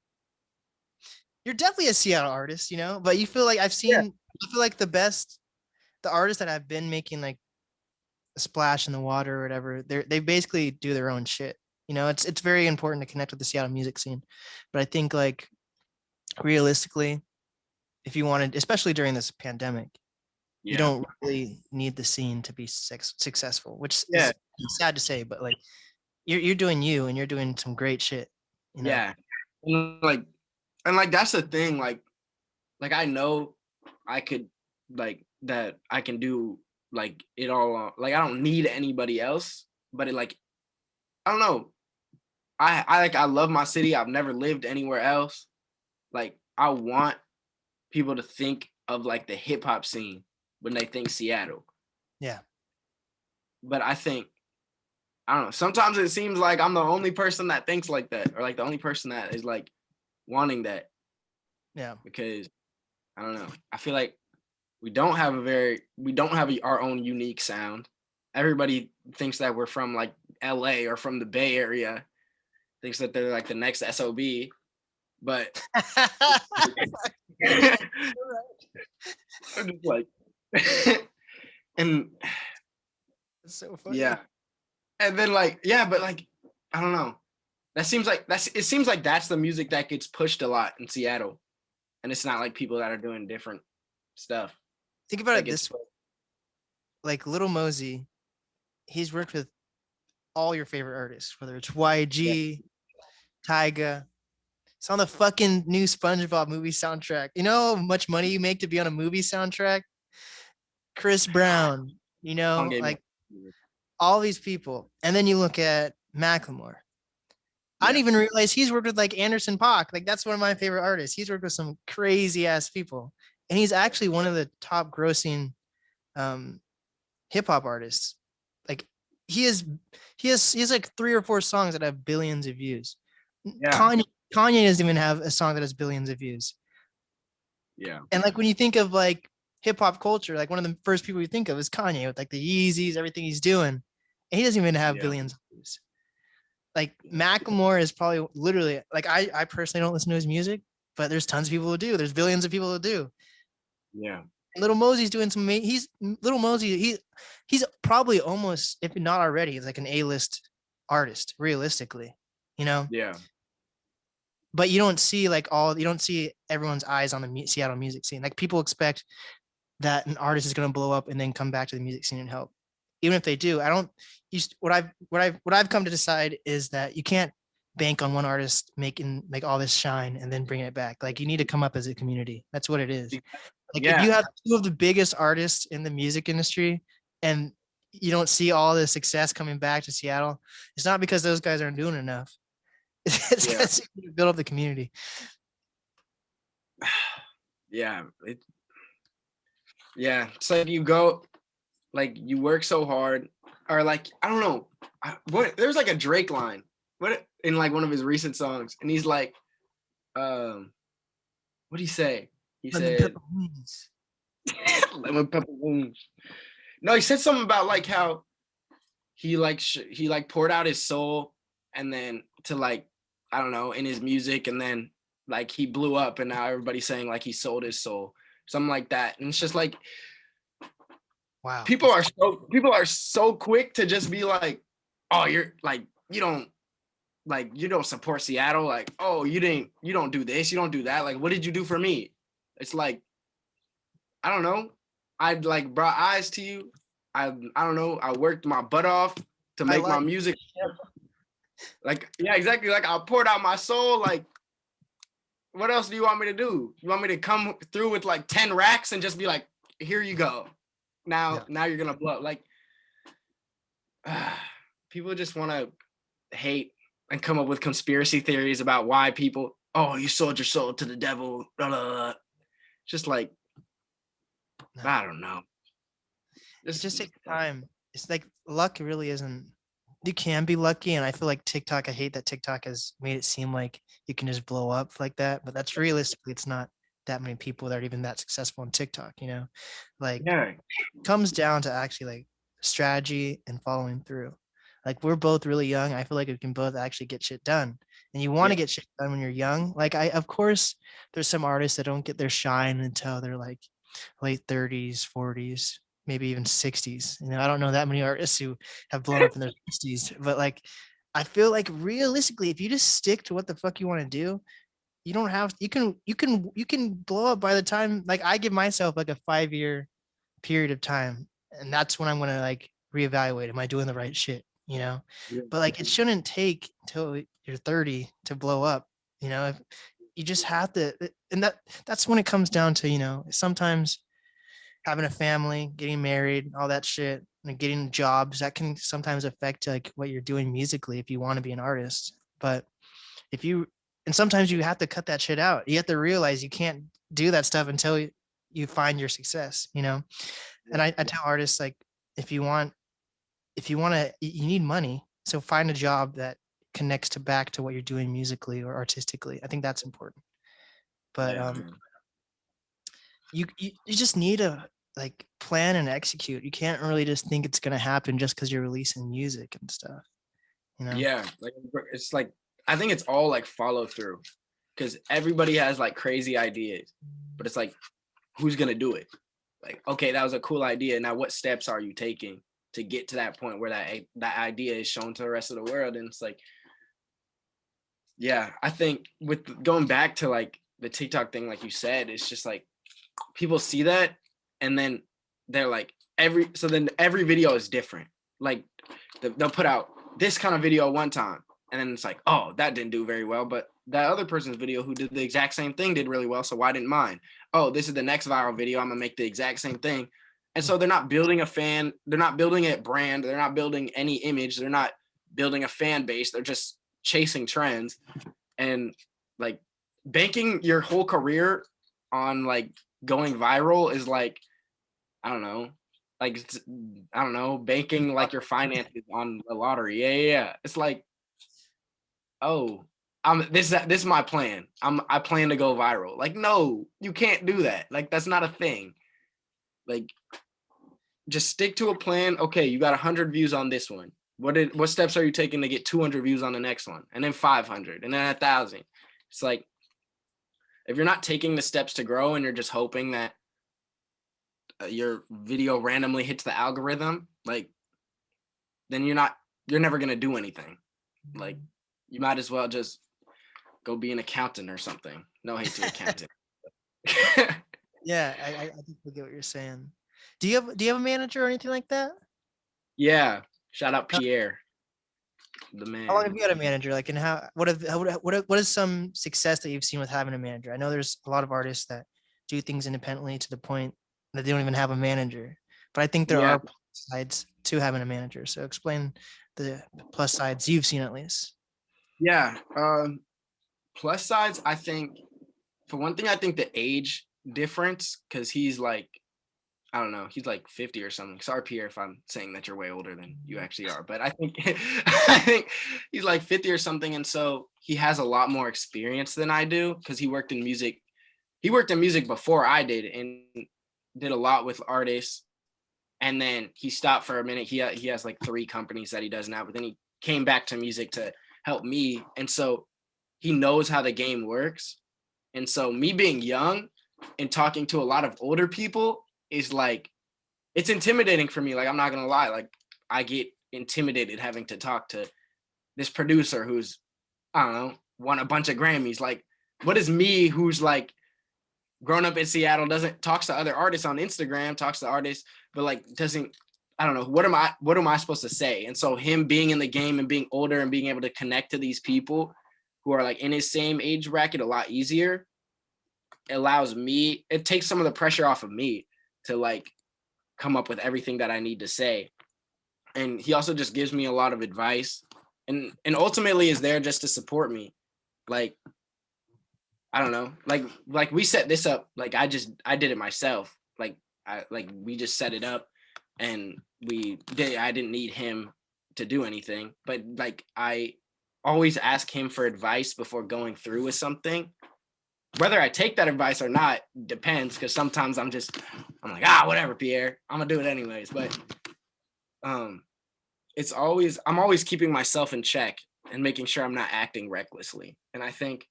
You're definitely a Seattle artist, you know, but you feel like I feel like the artists that have been making like a splash in the water or whatever, they basically do their own shit. You know, it's very important to connect with the Seattle music scene. But I think like realistically, if you wanted, especially during this pandemic, you don't really need the scene to be successful, which is sad to say, but like you're doing you and you're doing some great shit. You know?
Yeah. And like that's the thing, like I know I could like that I can do like it all, like I don't need anybody else, but it like I don't know. I love my city. I've never lived anywhere else. Like I want people to think of like the hip hop scene when they think Seattle.
Yeah.
But I don't know. Sometimes it seems like I'm the only person that thinks like that, or like the only person that is like wanting that.
Yeah.
Because I don't know. I feel like we don't have our own unique sound. Everybody thinks that we're from like LA or from the Bay Area, thinks that they're like the next SOB. But I'm just like, and
it's so funny.
Yeah. And then like, but like, I don't know. It seems like that's the music that gets pushed a lot in Seattle. And it's not like people that are doing different stuff.
Think about it this way. Like Little Mosey, he's worked with all your favorite artists, whether it's YG, Tyga. It's on the fucking new SpongeBob movie soundtrack. You know how much money you make to be on a movie soundtrack? Chris Brown, you know, like all these people. And then you look at Macklemore. I didn't even realize he's worked with like Anderson .Paak. Like that's one of my favorite artists. He's worked with some crazy ass people. And he's actually one of the top grossing hip hop artists. Like he has like 3 or 4 songs that have billions of views. Yeah. Kanye doesn't even have a song that has billions of views.
Yeah.
And like when you think of like hip hop culture, like one of the first people you think of is Kanye with like the Yeezys, everything he's doing. And he doesn't even have billions of views. Like Macklemore is probably literally like I personally don't listen to his music, but there's tons of people who do. There's billions of people who do.
Yeah.
Little Mosey's doing some. Little Mosey. He's probably almost, if not already, he's like an A-list artist, realistically. You know.
Yeah.
But you don't see everyone's eyes on the Seattle music scene. Like people expect that an artist is going to blow up and then come back to the music scene and help. Even if they do, what I've come to decide is that you can't bank on one artist making like all this shine and then bring it back. Like you need to come up as a community. That's what it is. Like if you have 2 of the biggest artists in the music industry and you don't see all the success coming back to Seattle, it's not because those guys aren't doing enough. It's because you build up the community.
Yeah. It's like you go, like you work so hard, or like I don't know, there's like a Drake line, in like one of his recent songs, and he's like, what do you say? He said, "Lemon pepper wings." No, he said something about like how he like he like poured out his soul, and then to like, I don't know, in his music, and then like he blew up, and now everybody's saying like he sold his soul, something like that. And it's just like
Wow.
people are so quick to just be like, oh, you're like, you don't support Seattle, like, oh, you don't do this, you don't do that, like, what did you do for me? It's like, I don't know, I'd like brought eyes to you. I don't know, I worked my butt off to
I
make my
like.
music. Like, yeah, exactly, like I poured out my soul. Like, what else do you want me to do? You want me to come through with like 10 racks and just be like, here you go,
Yeah.
now you're gonna blow up? Like, people just want to hate and come up with conspiracy theories about why people, oh, you sold your soul to the devil, blah, blah, blah. Just like,
No.
I don't know.
It just takes time. It's like luck really isn't. You can be lucky, and I feel like TikTok. I hate that TikTok has made it seem like you can just blow up like that, but that's realistically, it's not that many people that are even that successful on TikTok. Like
Yeah,
it comes down to actually like strategy and following through. Like we're both really young. I feel like we can both actually get shit done. And you want to
yeah,
get shit done when you're young. Like of course, there's some artists that don't get their shine until they're like late 30s, 40s, maybe even 60s. I don't know that many artists who have blown up in their 60s, but like I feel like realistically, if you just stick to what the fuck you want to do, you don't have you can blow up by the time like I give myself like a 5-year period of time, and that's when I'm gonna like reevaluate. Am I doing the right shit?
yeah,
But like it shouldn't take till you're 30 to blow up. If you just have to, and that's when it comes down to sometimes having a family, getting married, all that shit, and getting jobs that can sometimes affect like what you're doing musically if you want to be an artist. But if you and sometimes you have to cut that shit out. You have to realize you can't do that stuff until you find your success. And I tell artists like if you want to you need money, so find a job that connects to back to what you're doing musically or artistically. I think that's important. But
yeah.
you just need to like plan and execute. You can't really just think it's going to happen just because you're releasing music and stuff.
Yeah, like it's like, I think it's all like follow through, because everybody has like crazy ideas, but it's like, who's gonna do it? Like, okay, that was a cool idea. Now, what steps are you taking to get to that point where that idea is shown to the rest of the world? And it's like, yeah, I think with going back to like the TikTok thing, like you said, it's just like people see that, and then they're like then every video is different. Like they'll put out this kind of video one time, and then it's like, oh, that didn't do very well, but that other person's video who did the exact same thing did really well, so why didn't mine? Oh, this is the next viral video, I'm gonna make the exact same thing. And so they're not building a fan, they're not building a brand, they're not building any image, they're not building a fan base, they're just chasing trends. And like banking your whole career on like going viral is like, I don't know, like I don't know, banking like your finances on the lottery. Yeah. It's like, oh, this is my plan. I plan to go viral. Like, no, you can't do that. Like, that's not a thing. Like, just stick to a plan. Okay, you got 100 views on this one. What steps are you taking to get 200 views on the next one, and then 500, and then 1,000? It's like, if you're not taking the steps to grow, and you're just hoping that your video randomly hits the algorithm, like, then you're never gonna do anything. Like, you might as well just go be an accountant or something. No hate to accountant.
Yeah, I think I get what you're saying. Do you have a manager or anything like that?
Yeah, shout out Pierre, the
How long
man.
have you had a manager? Like, and what is some success that you've seen with having a manager? I know there's a lot of artists that do things independently to the point that they don't even have a manager. But I think there
Yeah,
are plus sides to having a manager. So explain the plus sides you've seen at least.
yeah. Plus sides, I think, for one thing, I think the age difference, because he's like, I don't know, he's like 50 or something. Sorry, Pierre, if I'm saying that you're way older than you actually are, but I think I think he's like 50 or something, and so he has a lot more experience than I do, because he worked in music. He worked in music before I did, and did a lot with artists. And then he stopped for a minute. He has like 3 companies that he does now, but then he came back to music to help me. And so he knows how the game works. And so me being young and talking to a lot of older people is like, it's intimidating for me. Like, I'm not gonna lie. Like, I get intimidated having to talk to this producer who's, I don't know, won a bunch of Grammys. Like, what is me who's like grown up in Seattle, doesn't talks to other artists on Instagram, talks to artists, but like doesn't, I don't know, what am I supposed to say? And so him being in the game and being older and being able to connect to these people who are like in his same age bracket a lot easier, allows me, it takes some of the pressure off of me to like come up with everything that I need to say. And he also just gives me a lot of advice and ultimately is there just to support me. Like, I don't know, like we set this up, like I did it myself. We just set it up and I didn't need him to do anything, but like I always ask him for advice before going through with something. Whether I take that advice or not depends, because sometimes I'm like, whatever, Pierre, I'm gonna do it anyways. But I'm always keeping myself in check and making sure I'm not acting recklessly. And I think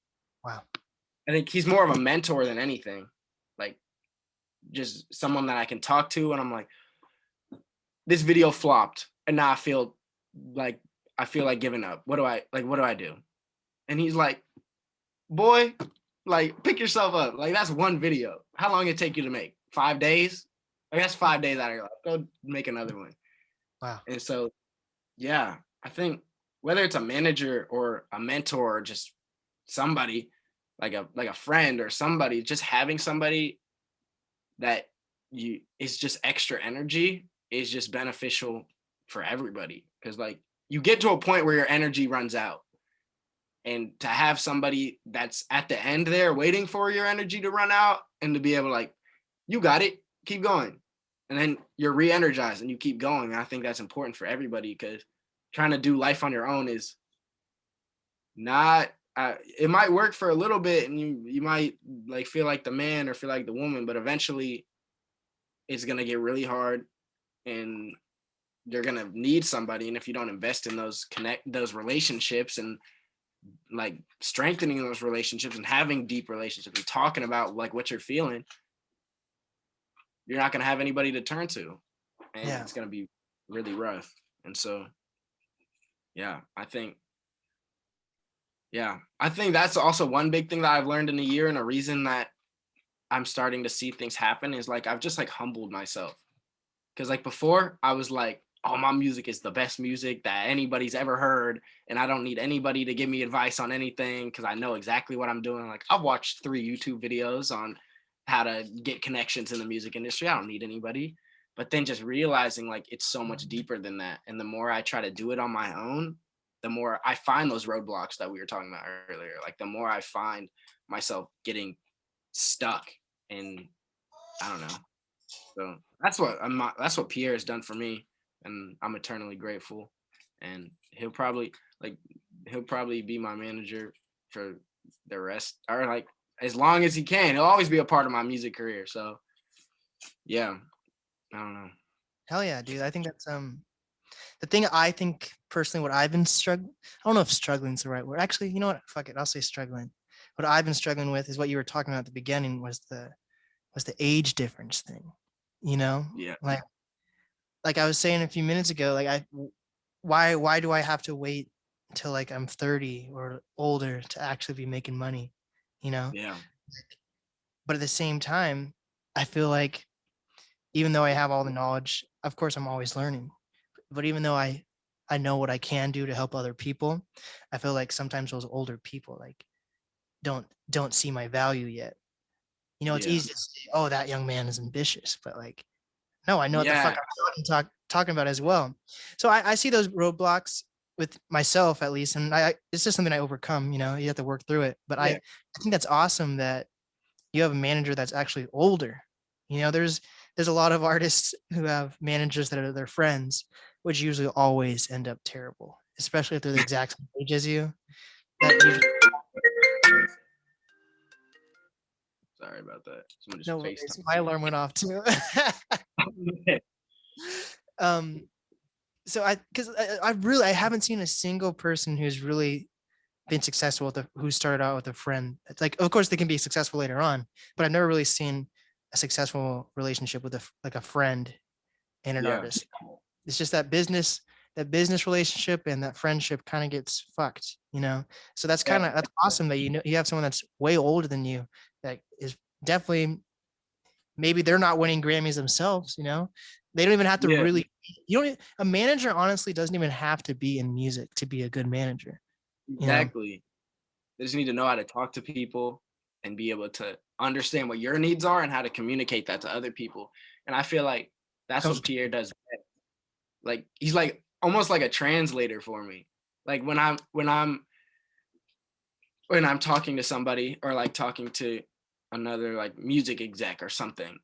he's more of a mentor than anything. Like, just someone that I can talk to, and I'm like, this video flopped, and now I feel like giving up. What do I do? And he's like, boy, like, pick yourself up. Like, that's one video. How long it take you to make? 5 days? Like, that's 5 days out of your life. Go make another one.
Wow.
And so, yeah, I think whether it's a manager or a mentor or just somebody like a friend or somebody, just having somebody that is just extra energy is just beneficial for everybody. Because like, you get to a point where your energy runs out. And to have somebody that's at the end there waiting for your energy to run out and to be able to like, you got it, keep going. And then you're re-energized and you keep going. And I think that's important for everybody, because trying to do life on your own is not, it might work for a little bit and you might like feel like the man or feel like the woman, but eventually it's going to get really hard and you're going to need somebody. And if you don't invest in those relationships and like strengthening those relationships and having deep relationships and talking about like what you're feeling, you're not going to have anybody to turn to, and it's going to be really rough. And so, I think that's also one big thing that I've learned in a year, and a reason that I'm starting to see things happen is like, I've just like humbled myself. Cause like before I was like, oh, my music is the best music that anybody's ever heard, and I don't need anybody to give me advice on anything because I know exactly what I'm doing. Like, I've watched 3 YouTube videos on how to get connections in the music industry. I don't need anybody. But then just realizing like it's so much deeper than that. And the more I try to do it on my own, the more I find those roadblocks that we were talking about earlier. Like, the more I find myself getting stuck, and I don't know. So that's what Pierre has done for me, and I'm eternally grateful. And he'll probably be my manager for the rest, or like as long as he can. He'll always be a part of my music career. So yeah, I don't know.
Hell yeah, dude. I think that's the thing. I think personally, what I've been struggling, I don't know if struggling is the right word. Actually, you know what? Fuck it. I'll say struggling. What I've been struggling with is what you were talking about at the beginning, was the age difference thing. You know?
Yeah.
Like I was saying a few minutes ago, like why do I have to wait until like I'm 30 or older to actually be making money? You know?
Yeah.
But at the same time, I feel like even though I have all the knowledge, of course I'm always learning. But even though I know what I can do to help other people, I feel like sometimes those older people like don't see my value yet. You know, it's easy to say, oh, that young man is ambitious, but like, no, I know what the fuck I'm talking about as well. So I see those roadblocks with myself, at least, and it's just something I overcome. You know, you have to work through it. But I think that's awesome that you have a manager that's actually older. You know, there's a lot of artists who have managers that are their friends, which usually always end up terrible, especially if they're the exact same age as you. That usually...
Sorry about that.
No, my alarm went off too. So because I haven't seen a single person who's really been successful who started out with a friend. It's like, of course, they can be successful later on, but I've never really seen a successful relationship with a friend and an
Yeah.
artist. It's just that business relationship and that friendship kind of gets fucked, you know? So that's awesome that you have someone that's way older than you that is definitely, maybe they're not winning Grammys themselves, you know? They don't even have to
Yeah.
really, a manager honestly doesn't even have to be in music to be a good manager, you know?
Exactly. They just need to know how to talk to people and be able to understand what your needs are and how to communicate that to other people. And I feel like that's
Comes
what Pierre does best. Like he's like almost like a translator for me. Like when I'm talking to somebody or like talking to another like music exec or something,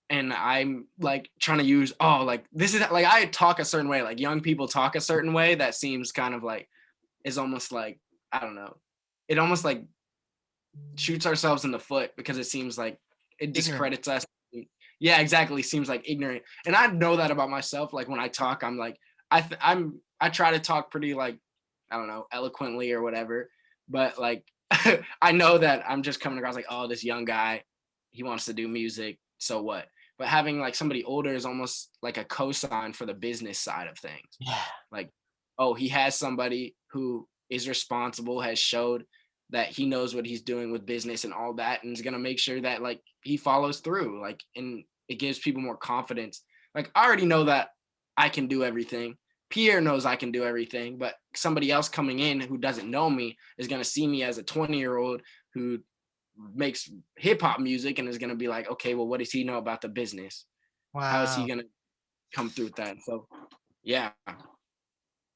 and I'm like trying to use like this is like I talk a certain way, like young people talk a certain way that seems kind of like is almost like I don't know. It almost like shoots ourselves in the foot because it seems like it
ignorant.
discredits us. Yeah, exactly. Seems like ignorant, and I know that about myself. Like when I talk, I'm like I try to talk pretty like I don't know eloquently or whatever, but like I know that I'm just coming across like this young guy, he wants to do music, so what? But having like somebody older is almost like a cosign for the business side of things.
Yeah.
Like, he has somebody who is responsible, has showed that he knows what he's doing with business and all that, and is gonna make sure that like he follows through. Like, and it gives people more confidence. Like, I already know that I can do everything. Pierre knows I can do everything, but somebody else coming in who doesn't know me is gonna see me as a 20-year-old who makes hip hop music and is gonna be like, okay, well, what does he know about the business? How is he
Wow.
gonna come through with that? So, yeah,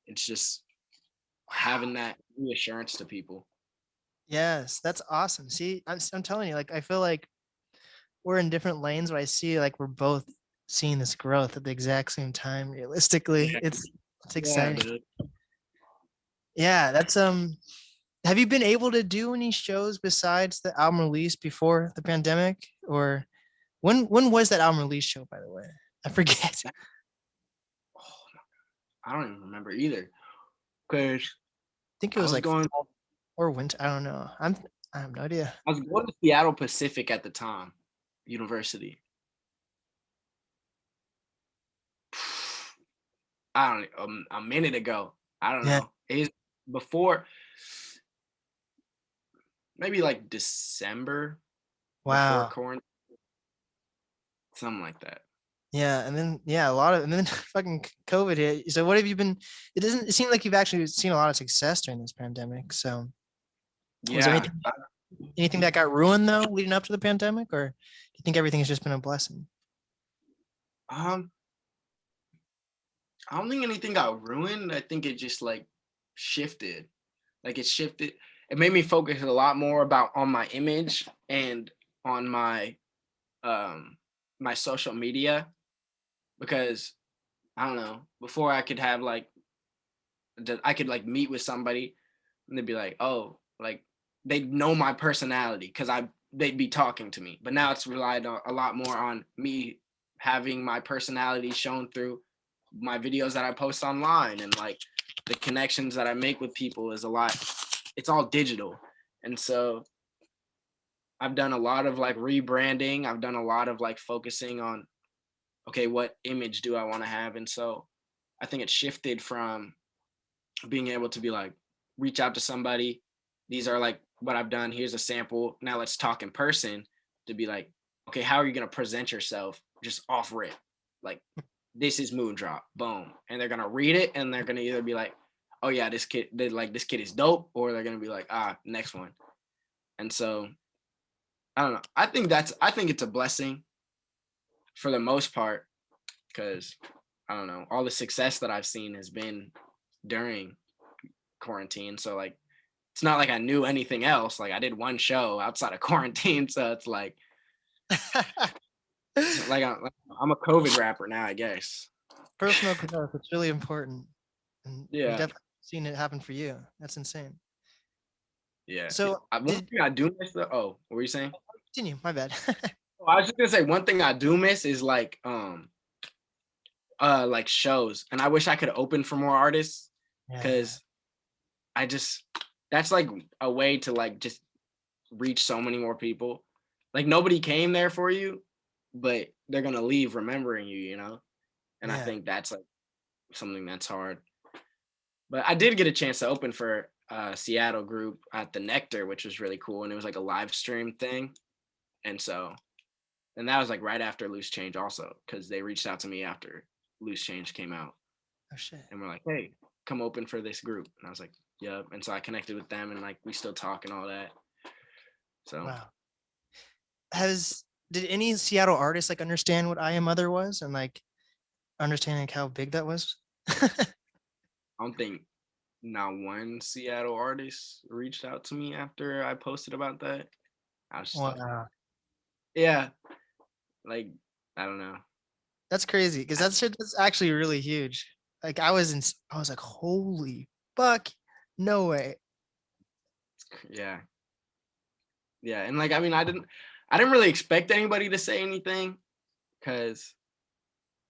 it's just
Wow.
having that reassurance to people.
Yes, that's awesome. See, I'm telling you, like, I feel like we're in different lanes, but I see like we're both seeing this growth at the exact same time. Realistically,
Yeah,
it's
yeah,
exciting.
dude.
Yeah, that's have you been able to do any shows besides the album release before the pandemic? Or when was that album release show, by the way? I forget. I
Oh, I don't even remember either because
think it
I
was
was
like
going,
fall or winter. I don't know. I have no idea.
I was going to Seattle Pacific at the time, university. I don't a minute ago. I don't
Yeah.
know. It's before maybe like December before
Wow.
quarantine, something like that.
Yeah, and then a lot of and then fucking COVID hit. So what have you been? It seem like you've actually seen a lot of success during this pandemic. So was there
Yeah.
anything that got ruined though leading up to the pandemic, or do you think everything has just been a blessing?
Um, I don't think anything got ruined. I think it just like shifted. Like it shifted. It made me focus a lot more about on my image and on um my social media because I don't know, before I could have like I could like meet with somebody and they'd be like, "Oh, like they'd know my personality because they'd be talking to me." But now it's relied on a lot more on me having my personality shown through my videos that I post online and like the connections that I make with people is a lot. It's all digital, and so I've done a lot of like rebranding. I've done a lot of like focusing on okay, what image do I want to have, and so I think it shifted from being able to be like reach out to somebody, these are like what I've done, here's a sample, now let's talk in person, to be like, okay, how are you going to present yourself just off rip, like this is Moondrop, boom, and they're going to read it and they're going to either be like, oh yeah, this kid is dope, or they're going to be like, next one. And so I don't know, I think it's a blessing for the most part because I don't know, all the success that I've seen has been during quarantine. So like it's not like I knew anything else. Like I did one show outside of quarantine, so it's like I'm a COVID rapper now, I guess.
Personal growth. It's really important, and you
Yeah,
definitely seen it happen for you. That's insane.
yeah.
So
One
did
thing I do miss though. Oh, what were you saying?
continue. My bad.
Oh, I was just gonna say one thing I do miss is like like shows, and I wish I could open for more artists,
Yeah.
because I just, that's like a way to like just reach so many more people. Like nobody came there for you, but they're gonna leave remembering you, you know? And I
Yeah.
think that's like something that's hard. But I did get a chance to open for a Seattle group at the Nectar, which was really cool. And it was like a live stream thing. And so, and that was like right after Loose Change also, because they reached out to me after Loose Change came out.
Oh shit.
And we're like, hey, come open for this group. And I was like, yep. And so I connected with them, and like we still talk and all that. So
Wow. Did any Seattle artists like understand what I Am Mother was and like understanding like how big that was?
I don't think not one Seattle artist reached out to me after I posted about that. I was just like,
Wow.
yeah, like, I don't know.
That's crazy because that's actually really huge. Like I was like, holy fuck, no way.
Yeah. Yeah. And like, I mean, I didn't really expect anybody to say anything, because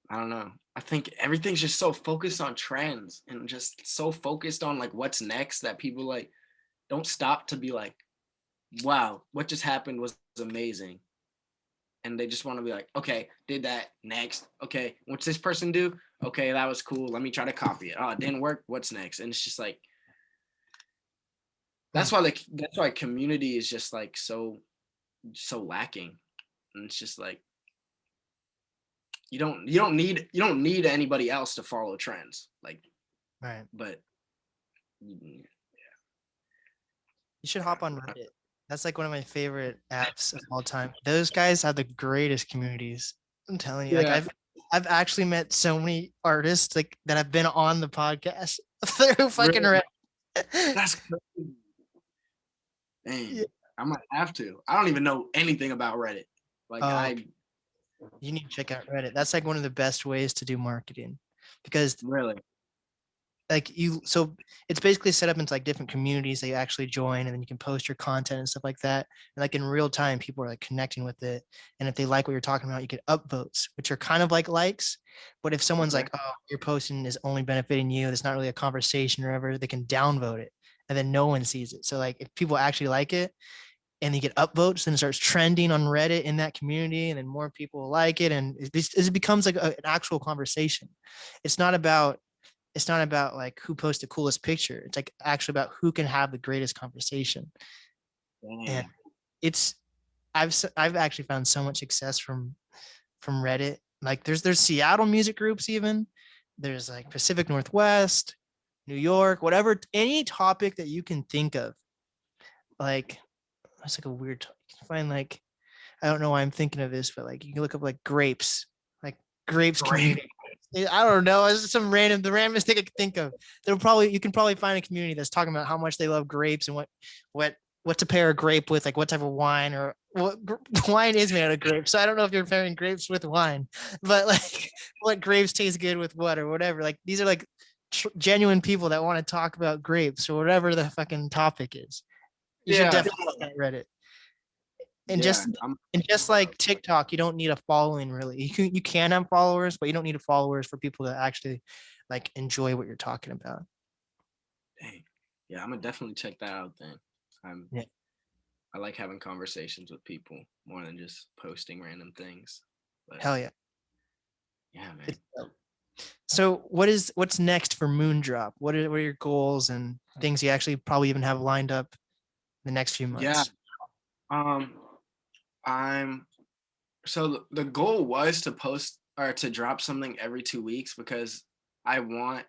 I don't know. I think everything's just so focused on trends and just so focused on like what's next, that people like don't stop to be like, wow, what just happened was amazing. And they just want to be like, okay, did that, next. Okay, what's this person do? Okay, that was cool. Let me try to copy it. Oh, it didn't work. What's next? And it's just like,
Hmm.
that's why community is just like so lacking. And it's just like, you don't need anybody else to follow trends. Like,
Right.
but
You should hop on Reddit. That's like one of my favorite apps of all time. Those guys have the greatest communities. I'm telling you, like
yeah,
I've actually met so many artists like that have been on the podcast through fucking
really,
Reddit.
that's crazy.
Yeah.
Dang, I might have to. I don't even know anything about Reddit. Like
Oh,
I
you need to check out Reddit. That's like one of the best ways to do marketing because
really,
like so it's basically set up into like different communities that you actually join and then you can post your content and stuff like that. And like in real time, people are like connecting with it. And if they like what you're talking about, you get upvotes, which are kind of like likes. But if someone's
okay,
like, oh, your posting is only benefiting you, it's not really a conversation or whatever, they can downvote it and then no one sees it. So like if people actually like it, and you get upvotes, then it starts trending on Reddit in that community, and then more people like it, and it becomes like an actual conversation. It's not about like who posts the coolest picture. It's like actually about who can have the greatest conversation. And
dang,
it's I've actually found so much success from Reddit. Like there's Seattle music groups even. There's like Pacific Northwest, New York, whatever, any topic that you can think of. Like it's like a weird. You can find like I don't know why I'm thinking of this, but like you can look up like grapes
great,
community. I don't know. It's just the randomest thing I could think of. You can probably find a community that's talking about how much they love grapes and what to pair a grape with, like what type of wine or what wine is made out of grapes. So I don't know if you're pairing grapes with wine, but like what grapes taste good with what or whatever. Like these are like genuine people that want to talk about grapes or whatever the fucking topic is. You should
yeah,
definitely read it. and
yeah.
just and just like TikTok, you don't need a following really. You can have followers, but you don't need followers for people to actually like enjoy what you're talking about.
Dang, yeah. I'm gonna definitely check that out then. I'm
Yeah.
I like having conversations with people more than just posting random things. But
Hell yeah.
yeah, man.
It's dope. So what's next for Moondrop? What are your goals and things you actually probably even have lined up the next few
Yeah.
months?
Um, I'm so the goal was to post or to drop something every 2 weeks, because I don't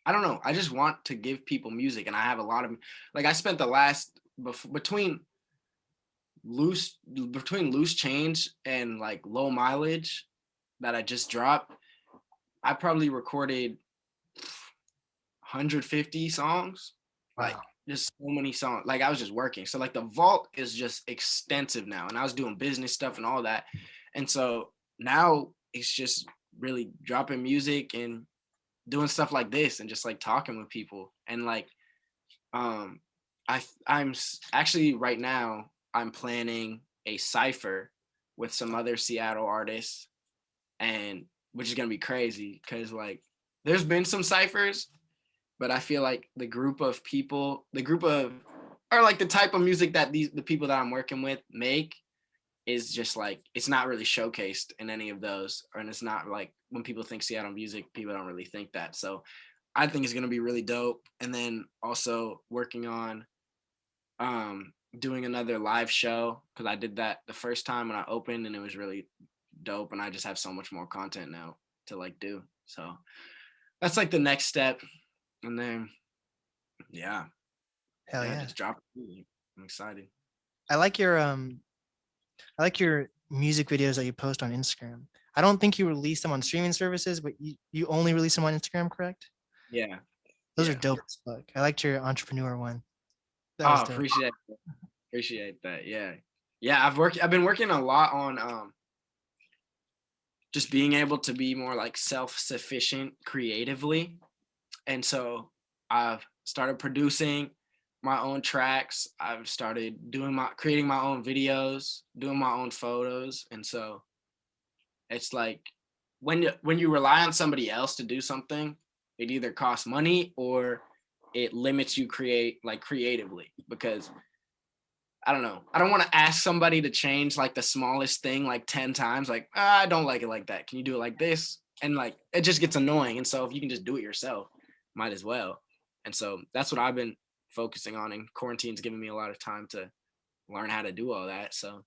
know, I just want to give people music, and I have a lot of like I spent the last between loose change and like low mileage that I just dropped, I probably recorded 150 songs, like
Wow.
just so many songs. Like I was just working. So like the vault is just extensive now, and I was doing business stuff and all that. And so now it's just really dropping music and doing stuff like this and just like talking with people. And like um actually right now I'm planning a cipher with some other Seattle artists, and which is gonna be crazy because like there's been some ciphers, but I feel like the group of or like the type of music that the people that I'm working with make is just like it's not really showcased in any of those, and it's not like when people think Seattle music, people don't really think that. So I think it's gonna be really dope. And then also working on doing another live show because I did that the first time when I opened and it was really dope, and I just have so much more content now to like do. So that's like the next step. And then
Hell yeah.
just drop it. I'm excited.
I like your music videos that you post on Instagram. I don't think you release them on streaming services, but you only release them on Instagram, correct?
Yeah.
Those are dope as fuck. I liked your entrepreneur one. That
Oh,
was dope.
appreciate that. Yeah. Yeah, I've been working a lot on just being able to be more like self-sufficient creatively. And so I've started producing my own tracks. I've started creating my own videos, doing my own photos. And so it's like when you rely on somebody else to do something, it either costs money or it limits you creatively, because I don't know. I don't want to ask somebody to change like the smallest thing like 10 times. Like, I don't like it like that. Can you do it like this? And like, it just gets annoying. And so if you can just do it yourself, might as well. And so that's what I've been focusing on. And quarantine's giving me a lot of time to learn how to do all that. So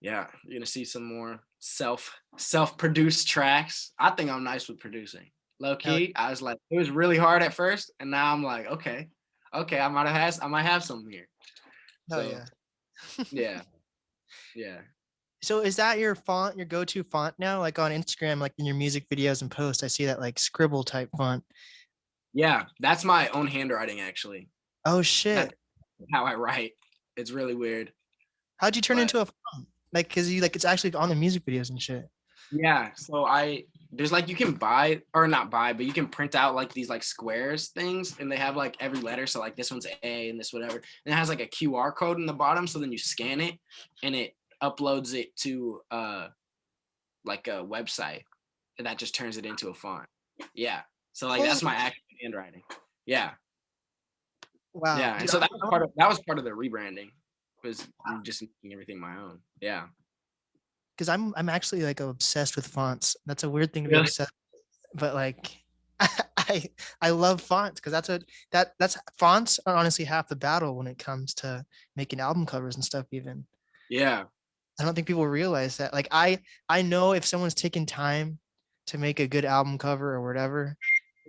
yeah, you're going to see some more self-produced tracks. I think I'm nice with producing. Low key, I was like, it was really hard at first. And now I'm like, okay, I might have some here.
Oh
So,
yeah.
yeah.
So is that your font, your go-to font now? Like on Instagram, like in your music videos and posts, I see that like scribble type font.
Yeah, that's my own handwriting actually.
Oh shit.
That's how I write. It's really weird.
How'd you turn into a font? Like, cause you like it's actually on the music videos and shit.
Yeah, so there's like you can buy or not buy, but you can print out like these like squares things, and they have like every letter. So like this one's A and this whatever, and it has like a QR code in the bottom. So then you scan it, and it uploads it to like a website, and that just turns it into a font. Yeah, so like that's my actual handwriting. Yeah.
Wow.
Yeah, and
Dude,
so that was part of the rebranding, was just making everything my own. Yeah.
Because I'm actually like obsessed with fonts. That's a weird thing to be
Really?
obsessed with, but like I love fonts because that's fonts are honestly half the battle when it comes to making album covers and stuff. Even
Yeah.
I don't think people realize that. Like I know if someone's taking time to make a good album cover or whatever,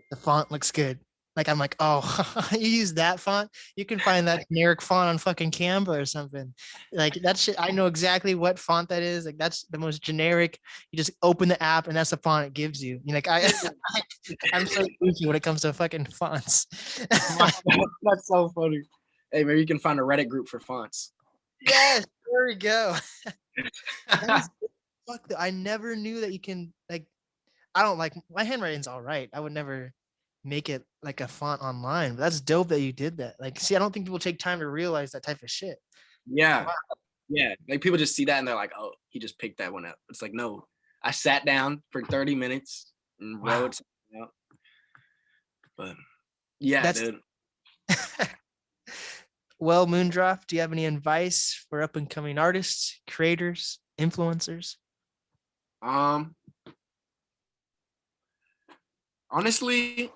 the font looks good. Like I'm like, oh, you use that font? You can find that generic font on fucking Canva or something. Like that shit, I know exactly what font that is. Like that's the most generic. You just open the app and that's the font it gives you. You like I'm so goofy when it comes to fucking fonts.
That's so funny. Hey, maybe you can find a Reddit group for fonts.
Yes, there we go. Fuck, I never knew that you can like. I don't like my handwriting's all right. I would never make it like a font online, but that's dope that you did that. Like, see, I don't think people take time to realize that type of shit.
Yeah. Wow. Yeah. Like people just see that and they're like, oh, he just picked that one up. It's like, no, I sat down for 30 minutes and wrote something out. But yeah, dude.
Well, Moondrop, do you have any advice for up and coming artists, creators, influencers?
Honestly,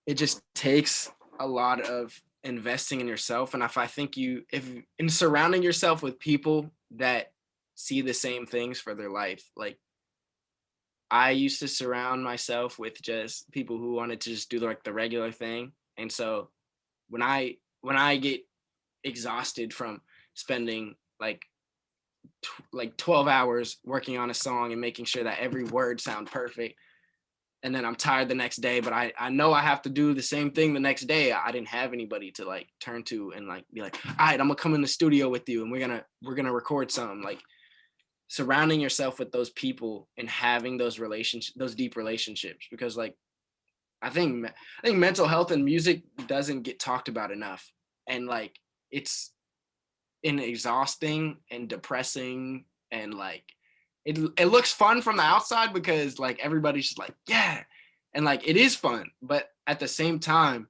it just takes a lot of investing in yourself. And if in surrounding yourself with people that see the same things for their life, like I used to surround myself with just people who wanted to just do like the regular thing. And so when I get exhausted from spending like 12 hours working on a song and making sure that every word sound perfect, and then I'm tired the next day, but I know I have to do the same thing the next day. I didn't have anybody to like turn to and like be like, all right, I'm gonna come in the studio with you and we're gonna record something. Like surrounding yourself with those people and having those deep relationships, because like I think mental health and music doesn't get talked about enough, and like it's exhausting and depressing, and like it looks fun from the outside because like everybody's just like, yeah. And like it is fun, but at the same time,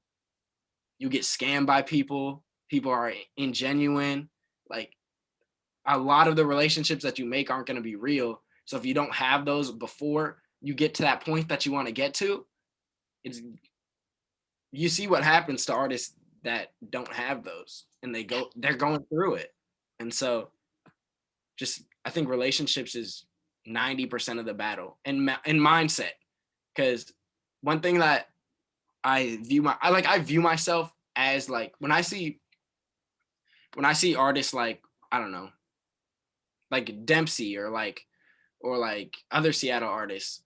you get scammed by people. People are ingenuine. Like a lot of the relationships that you make aren't going to be real. So if you don't have those before you get to that point that you want to get to, it's you see what happens to artists that don't have those, and they're going through it. And so just I think relationships is 90% of the battle, and mindset. Because one thing that I view myself as like when I see artists like, I don't know, like Dempsey or like other Seattle artists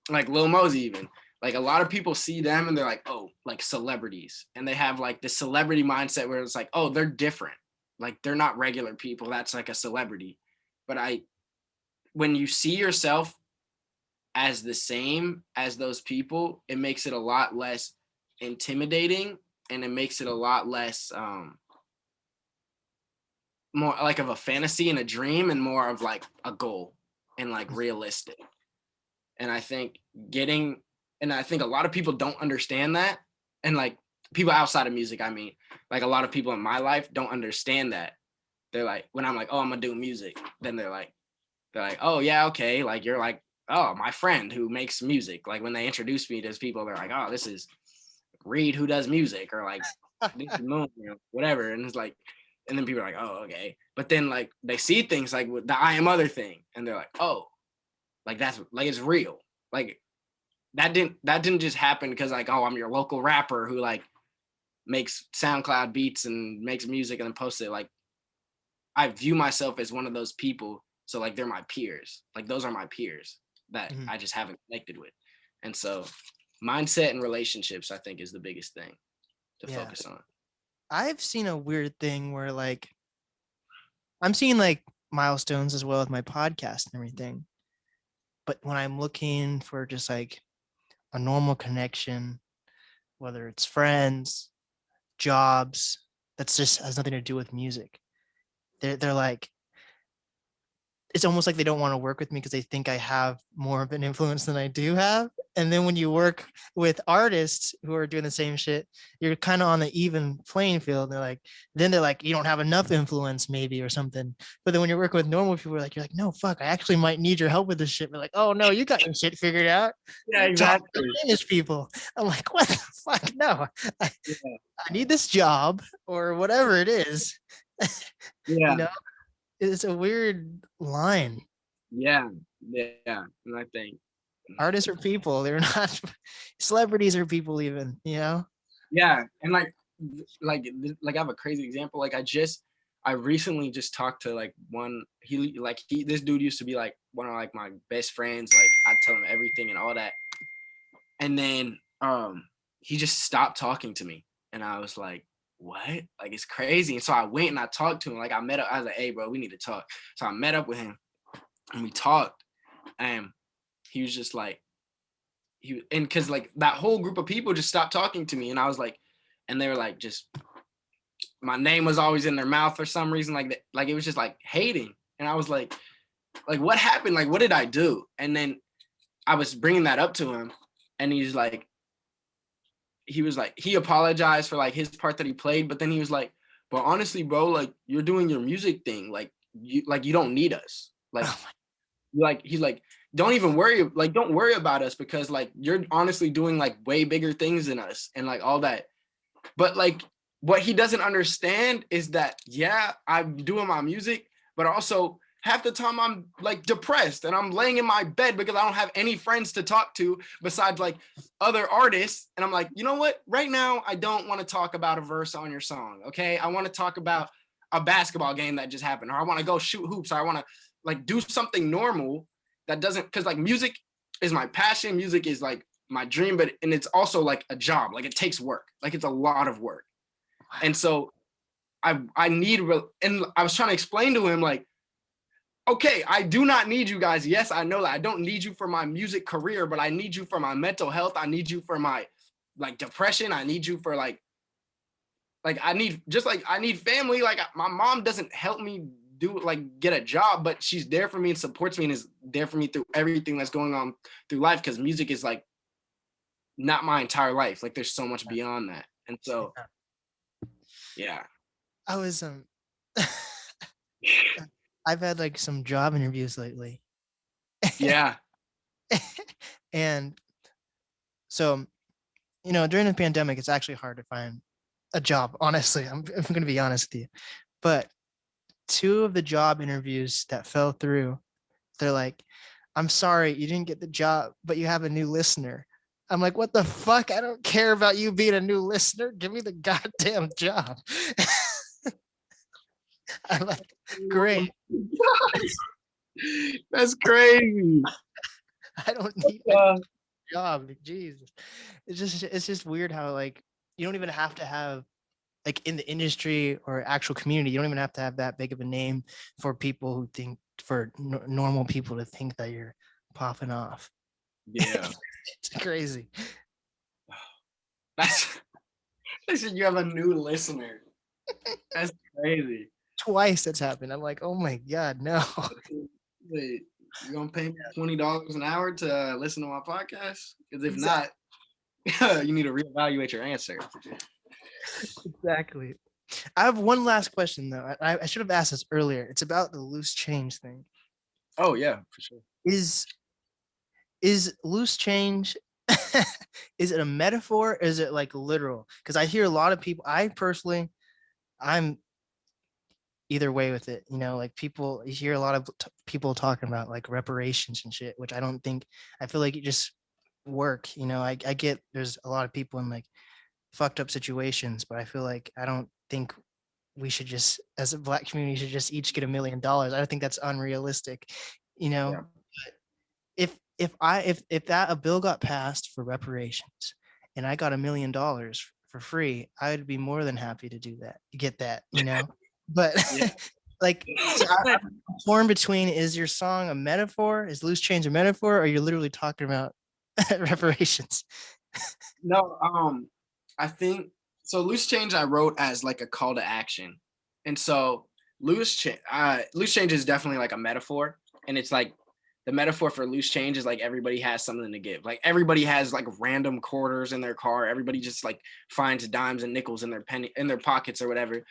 like Lil Mosey even. Like a lot of people see them and they're like, oh, like celebrities. And they have like this celebrity mindset where it's like, oh, they're different. Like they're not regular people. That's like a celebrity. But when you see yourself as the same as those people, it makes it a lot less intimidating, and it makes it a lot less more like of a fantasy and a dream, and more of like a goal and like realistic. And I think a lot of people don't understand that. And like people outside of music, I mean, like a lot of people in my life don't understand that. They're like, when I'm like, oh, I'm gonna do music, then they're like, oh yeah, okay. Like you're like, oh, my friend who makes music. Like when they introduce me to people, they're like, oh, this is Reed who does music, or like this is Moon, whatever. And it's like, and then people are like, oh, okay. But then like they see things like with the I Am Other thing, and they're like, oh, like that's like it's real. Like that didn't just happen because like, oh, I'm your local rapper who like makes SoundCloud beats and makes music and then posts it. Like I view myself as one of those people. So like they're my peers. Like those are my peers that I just haven't connected with. And so mindset and relationships, I think, is the biggest thing to focus on.
I've seen a weird thing where like I'm seeing like milestones as well with my podcast and everything. But when I'm looking for just like a normal connection, whether it's friends, jobs, that's just has nothing to do with music. They're like, it's almost like they don't want to work with me because they think I have more of an influence than I do have. And then when you work with artists who are doing the same shit, you're kind of on the even playing field. They're like, you don't have enough influence maybe or something. But then when you're working with normal people, you're like, no, fuck, I actually might need your help with this shit. We're like, oh no, you got your shit figured out.
Yeah, exactly.
Famous people. I'm like, what the fuck? No, I need this job or whatever it is.
Yeah.
It's a weird line.
Yeah. And I think
artists are people. They're not celebrities are people even, Yeah.
And like I have a crazy example. Like I recently just talked to like this dude used to be like one of like my best friends. Like I tell him everything and all that. And then he just stopped talking to me. And I was like, what? Like it's crazy. And so I went and I talked to him. Like I met up, I was like, hey bro, we need to talk. So I met up with him and we talked, and he was just like, because like that whole group of people just stopped talking to me. And I was like, and they were like, just my name was always in their mouth for some reason. Like that, like it was just like hating. And I was like what happened? Like, what did I do? And then I was bringing that up to him, and he was like, he apologized for like his part that he played, but then he was like, but honestly, bro, like you're doing your music thing. Like you don't need us. Like, he's like, don't even worry. Like, don't worry about us because like, you're honestly doing like way bigger things than us and like all that. But like, what he doesn't understand is that, yeah, I'm doing my music, but also half the time I'm like depressed and I'm laying in my bed because I don't have any friends to talk to besides like other artists. And I'm like, you know what? Right now, I don't want to talk about a verse on your song. Okay. I want to talk about a basketball game that just happened, or I want to go shoot hoops, or I want to like do something normal that doesn't, because like music is my passion. Music is like my dream, and it's also like a job. Like it takes work. Like it's a lot of work. And so I need, and I was trying to explain to him like, okay, I do not need you guys. Yes, I know that I don't need you for my music career, but I need you for my mental health. I need you for my like depression. I need you for like I need family. Like my mom doesn't help me get a job, but she's there for me and supports me and is there for me through everything that's going on through life, because music is like not my entire life. Like there's so much beyond that. And so yeah.
I was I've had like some job interviews lately.
Yeah.
And so, during the pandemic, it's actually hard to find a job. Honestly, I'm going to be honest with you. But 2 of the job interviews that fell through, they're like, "I'm sorry, you didn't get the job, but you have a new listener." I'm like, "What the fuck? I don't care about you being a new listener. Give me the goddamn job." I'm like, "Great."
That's crazy.
I don't need a job. Jesus. It's just weird how like you don't even have to have like in the industry or actual community, you don't even have to have that big of a name for people who think for normal people to think that you're popping off.
Yeah.
It's crazy.
They said you have a new listener. That's crazy.
Twice that's happened. I'm like, oh my God, no.
Wait, you gonna pay me $20 an hour to listen to my podcast? Because if not, you need to reevaluate your answer.
Exactly. I have one last question though. I should have asked this earlier. It's about the loose change thing.
Oh yeah, for sure.
Is loose change is it a metaphor? Is it like literal? Because I hear a lot of people, I'm either way with it, like you hear a lot of people talking about like reparations and shit, which I feel like it just work, I get there's a lot of people in like fucked up situations, but I feel like I don't think we should just, as a Black community, should just each get $1 million. I don't think that's unrealistic,
Yeah.
If a bill got passed for reparations and I got $1 million for free, I would be more than happy to do that, get that, but
Yeah.
like so I'm torn between, is your song a metaphor? Is loose change a metaphor? Or you're literally talking about reparations?
No, I think so. Loose change I wrote as like a call to action, and so loose change is definitely like a metaphor, and it's like the metaphor for loose change is like everybody has something to give. Like everybody has like random quarters in their car. Everybody just like finds dimes and nickels in their pockets or whatever.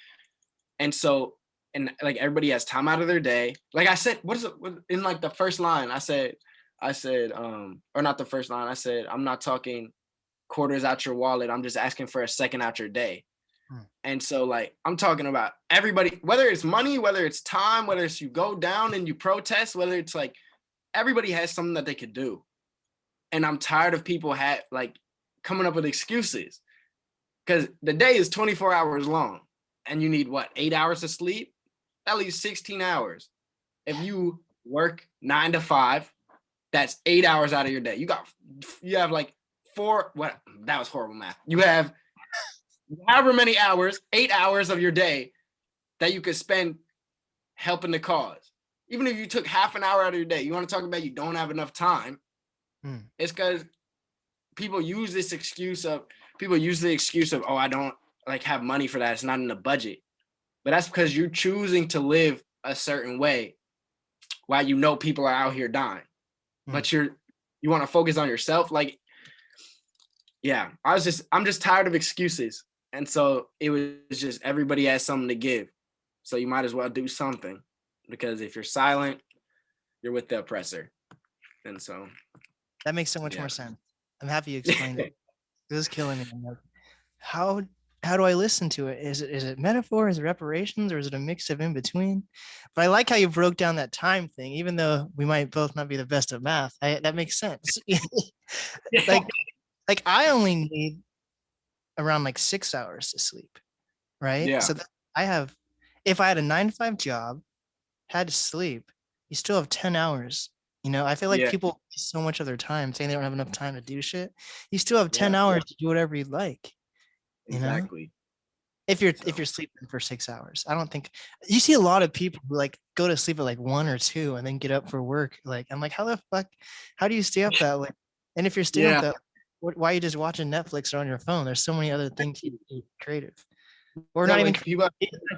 And so, and like everybody has time out of their day. Like I said, in like the first line, I said, or not the first line, I said, I'm not talking quarters out your wallet. I'm just asking for a second out your day. And so like, I'm talking about everybody, whether it's money, whether it's time, whether it's you go down and you protest, whether it's like, everybody has something that they could do. And I'm tired of people coming up with excuses, because the day is 24 hours long. And you need what, 8 hours of sleep? That leaves 16 hours. If you work 9 to 5, that's 8 hours out of your day. You have like that was horrible math. You have however many hours, 8 hours of your day that you could spend helping the cause. Even if you took half an hour out of your day, you want to talk about you don't have enough time. It's because people use the excuse of, oh, I don't like have money for that. It's not in the budget. But that's because you're choosing to live a certain way while people are out here dying. But you want to focus on yourself. Like, yeah, I'm just tired of excuses. And so it was just everybody has something to give. So you might as well do something, because if you're silent, you're with the oppressor. And so
that makes so much more sense. I'm happy you explained it. It was killing me. How do I listen to it? Is it metaphor? Is it reparations? Or is it a mix of in between? But I like how you broke down that time thing, even though we might both not be the best at math. That makes sense. Like I only need around like 6 hours to sleep, right?
Yeah.
So if I had a 9 to 5 job, had to sleep, you still have 10 hours. I feel like people waste so much of their time saying they don't have enough time to do shit. You still have 10 hours to do whatever you like.
Exactly.
If you're sleeping for 6 hours, I don't think you see a lot of people who like go to sleep at like 1 or 2 and then get up for work. Like, I'm like, how do you stay up that late? And if you're staying up that, why are you just watching Netflix or on your phone? There's so many other things to be creative. Or
Yeah,
not even
like people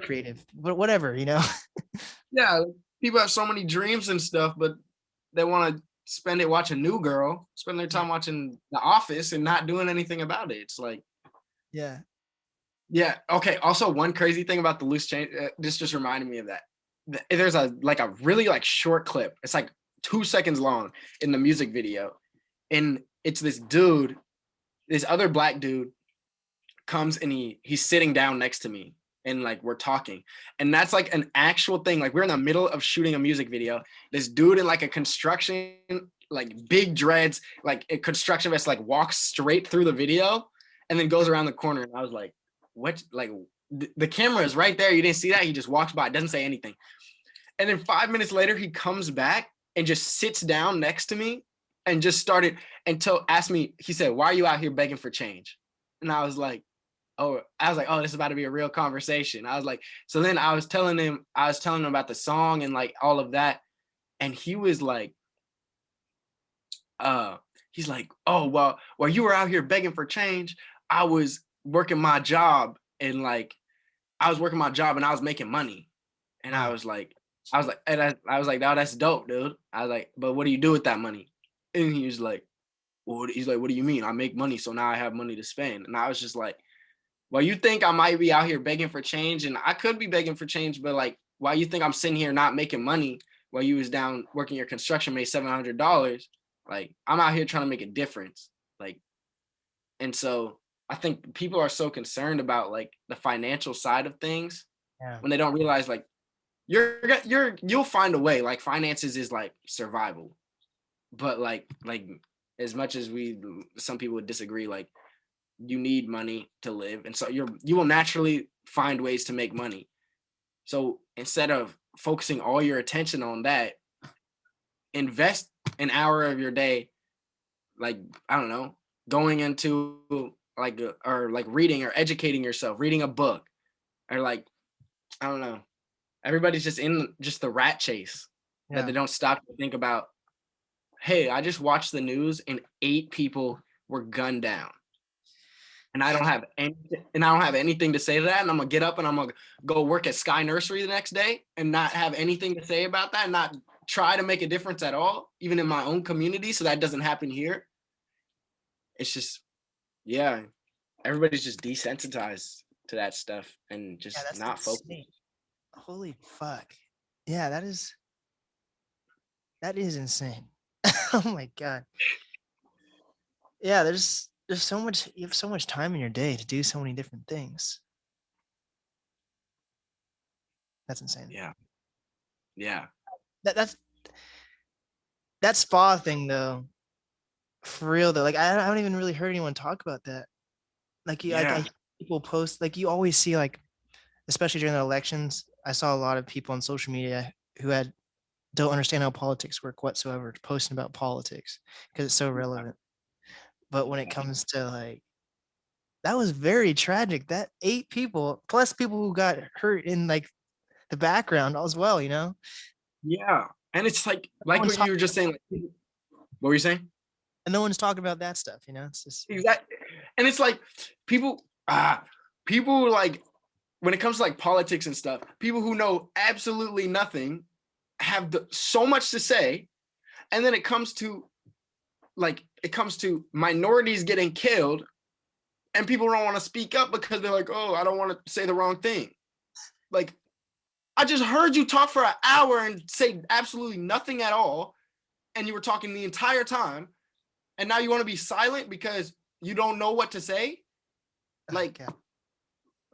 creative, but whatever, you know.
yeah, people have so many dreams and stuff, but they want to spend it watching New Girl, spend their time watching The Office and not doing anything about it. It's like,
Yeah.
yeah. Okay. Also, one crazy thing about the loose change, this just reminded me of that. There's a really like short clip. It's like 2 seconds long in the music video, and it's this dude, this other black dude comes and he's sitting down next to me and like we're talking, and that's like an actual thing. Like we're in the middle of shooting a music video. This dude in like a construction, like big dreads, like a construction vest, like walks straight through the video and then goes around the corner. And I was like, what? Like the camera is right there. You didn't see that? He just walks by, doesn't say anything. And then 5 minutes later, he comes back and just sits down next to me and just started asked me, he said, "Why are you out here begging for change?" And I was like, oh, this is about to be a real conversation. I was like, so then I was telling him about the song and like all of that. And he was like, he's like, oh, well, while you were out here begging for change, I was working my job and I was making money. And
Wow.
I was like, no, that's dope, dude. I was like, but what do you do with that money? And he was like, well, he's like, what do you mean? I make money, so now I have money to spend. And I was just like, well, you think I might be out here begging for change, and I could be begging for change, but like, why you think I'm sitting here not making money while you was down working your construction, made $700? Like, I'm out here trying to make a difference. Like, and so I think people are so concerned about like the financial side of things when they don't realize like you'll find a way. Like finances is like survival, but like as much as some people would disagree, like you need money to live, and so you will naturally find ways to make money. So instead of focusing all your attention on that, invest an hour of your day, like I don't know, going into or like reading or educating yourself, reading a book, or like I don't know. Everybody's just in just the rat chase that they don't stop to think about. Hey, I just watched the news and 8 people were gunned down. And I don't have anything to say to that. And I'm gonna get up and I'm gonna go work at Sky Nursery the next day and not have anything to say about that, and not try to make a difference at all, even in my own community, so that doesn't happen here. It's just, yeah, everybody's just desensitized to that stuff and just
That's
not focused.
insane. Holy fuck. Yeah, that is insane. Oh my God. Yeah, there's so much, you have so much time in your day to do so many different things. That's insane.
Yeah. Yeah.
That spa thing though, for real though. Like I haven't even really heard anyone talk about that. Like I people post, like you always see, like especially during the elections, I saw a lot of people on social media who don't understand how politics work whatsoever, posting about politics because it's so relevant. But when it comes to like, that was very tragic. That 8 people plus people who got hurt in like the background as well, you know?
Yeah. And it's like what you were just saying. Like, what were you saying?
And no one's talking about that stuff, you know? It's just
Exactly. And it's like people like when it comes to like politics and stuff, people who know absolutely nothing have so much to say. And then it comes to minorities getting killed, and people don't want to speak up because they're like, oh, I don't want to say the wrong thing. Like, I just heard you talk for an hour and say absolutely nothing at all, and you were talking the entire time, and now you want to be silent because you don't know what to say? Like,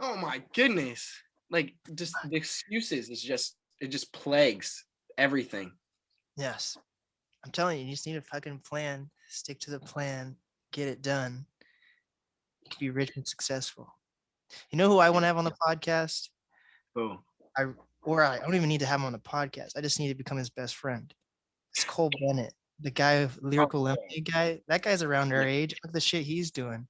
oh my goodness. Like, just the excuses it just plagues everything.
Yes. I'm telling you, you just need a fucking plan. Stick to the plan. Get it done. You can be rich and successful. You know who I want to have on the podcast?
Oh.
I don't even need to have him on the podcast. I just need to become his best friend. It's Cole Bennett, the guy of Lyrical Lemonade guy. That guy's around our age. Look at the shit he's doing.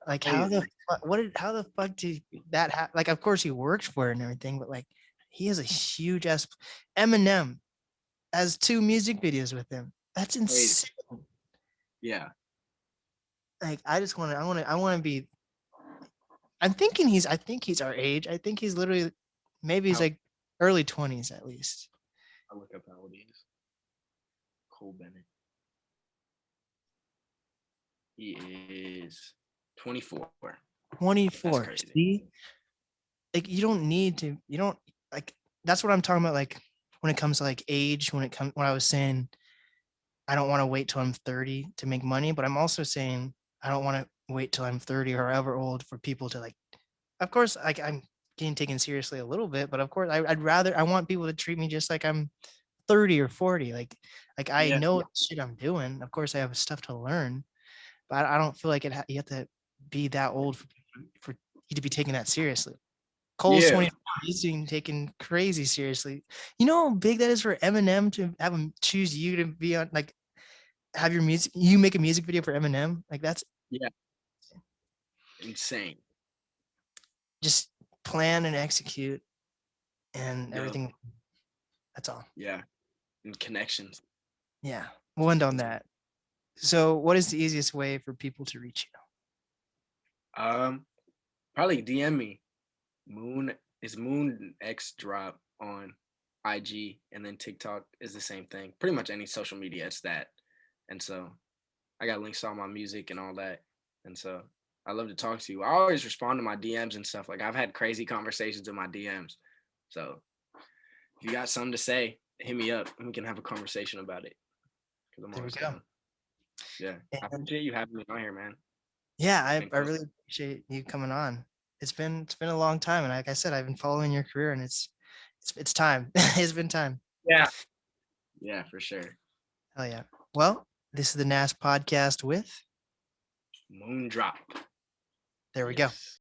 Like how the fuck did that happen? Like, of course he worked for it and everything, but like he has a huge ass. Eminem has 2 music videos with him. That's insane.
Yeah.
Like I want to be I think he's our age. I think he's literally, maybe he's
How,
like early 20s at least.
I'll look up how old he is. Cole Bennett. He is 24.
24.
That's crazy.
See? Like you don't like, that's what I'm talking about. Like when it comes to like age, when I was saying I don't want to wait till I'm 30 to make money, but I'm also saying I don't want to wait till I'm 30 or however old for people to like, of course, like I'm getting taken seriously a little bit, but of course I want people to treat me just like I'm 30 or 40. Like I
Yeah.
know shit I'm doing. Of course I have stuff to learn, but I don't feel like you have to be that old for you to be taken that seriously. Cole's
Yeah.
24. He's being taken crazy seriously. You know how big that is for Eminem to have him choose you to be on, like, have your music, you make a music video for Eminem. Like that's
Yeah. Insane.
just plan and execute and
Yeah.
everything. That's all.
Yeah. And connections.
Yeah. We'll end on that. So what is the easiest way for people to reach
Probably DM me. Moon X drop on IG, and then TikTok is the same thing. Pretty much any social media, it's that. And so I got links to all my music and all that. And so I love to talk to you. I always respond to my DMs and stuff. Like I've had crazy conversations in my DMs. So if you got something to say, hit me up and we can have a conversation about it. Because I'm
you? There we
always
go.
down. Yeah. I
And
appreciate you having me on here, man.
yeah,
Been
I
cool.
really appreciate you coming on. It's been a long time, and like I said, I've been following your career, and it's time. It's been time.
Yeah. Yeah, for sure.
Hell yeah. Well, this is the NAST podcast with.
Moondrop.
There we go.
Yes.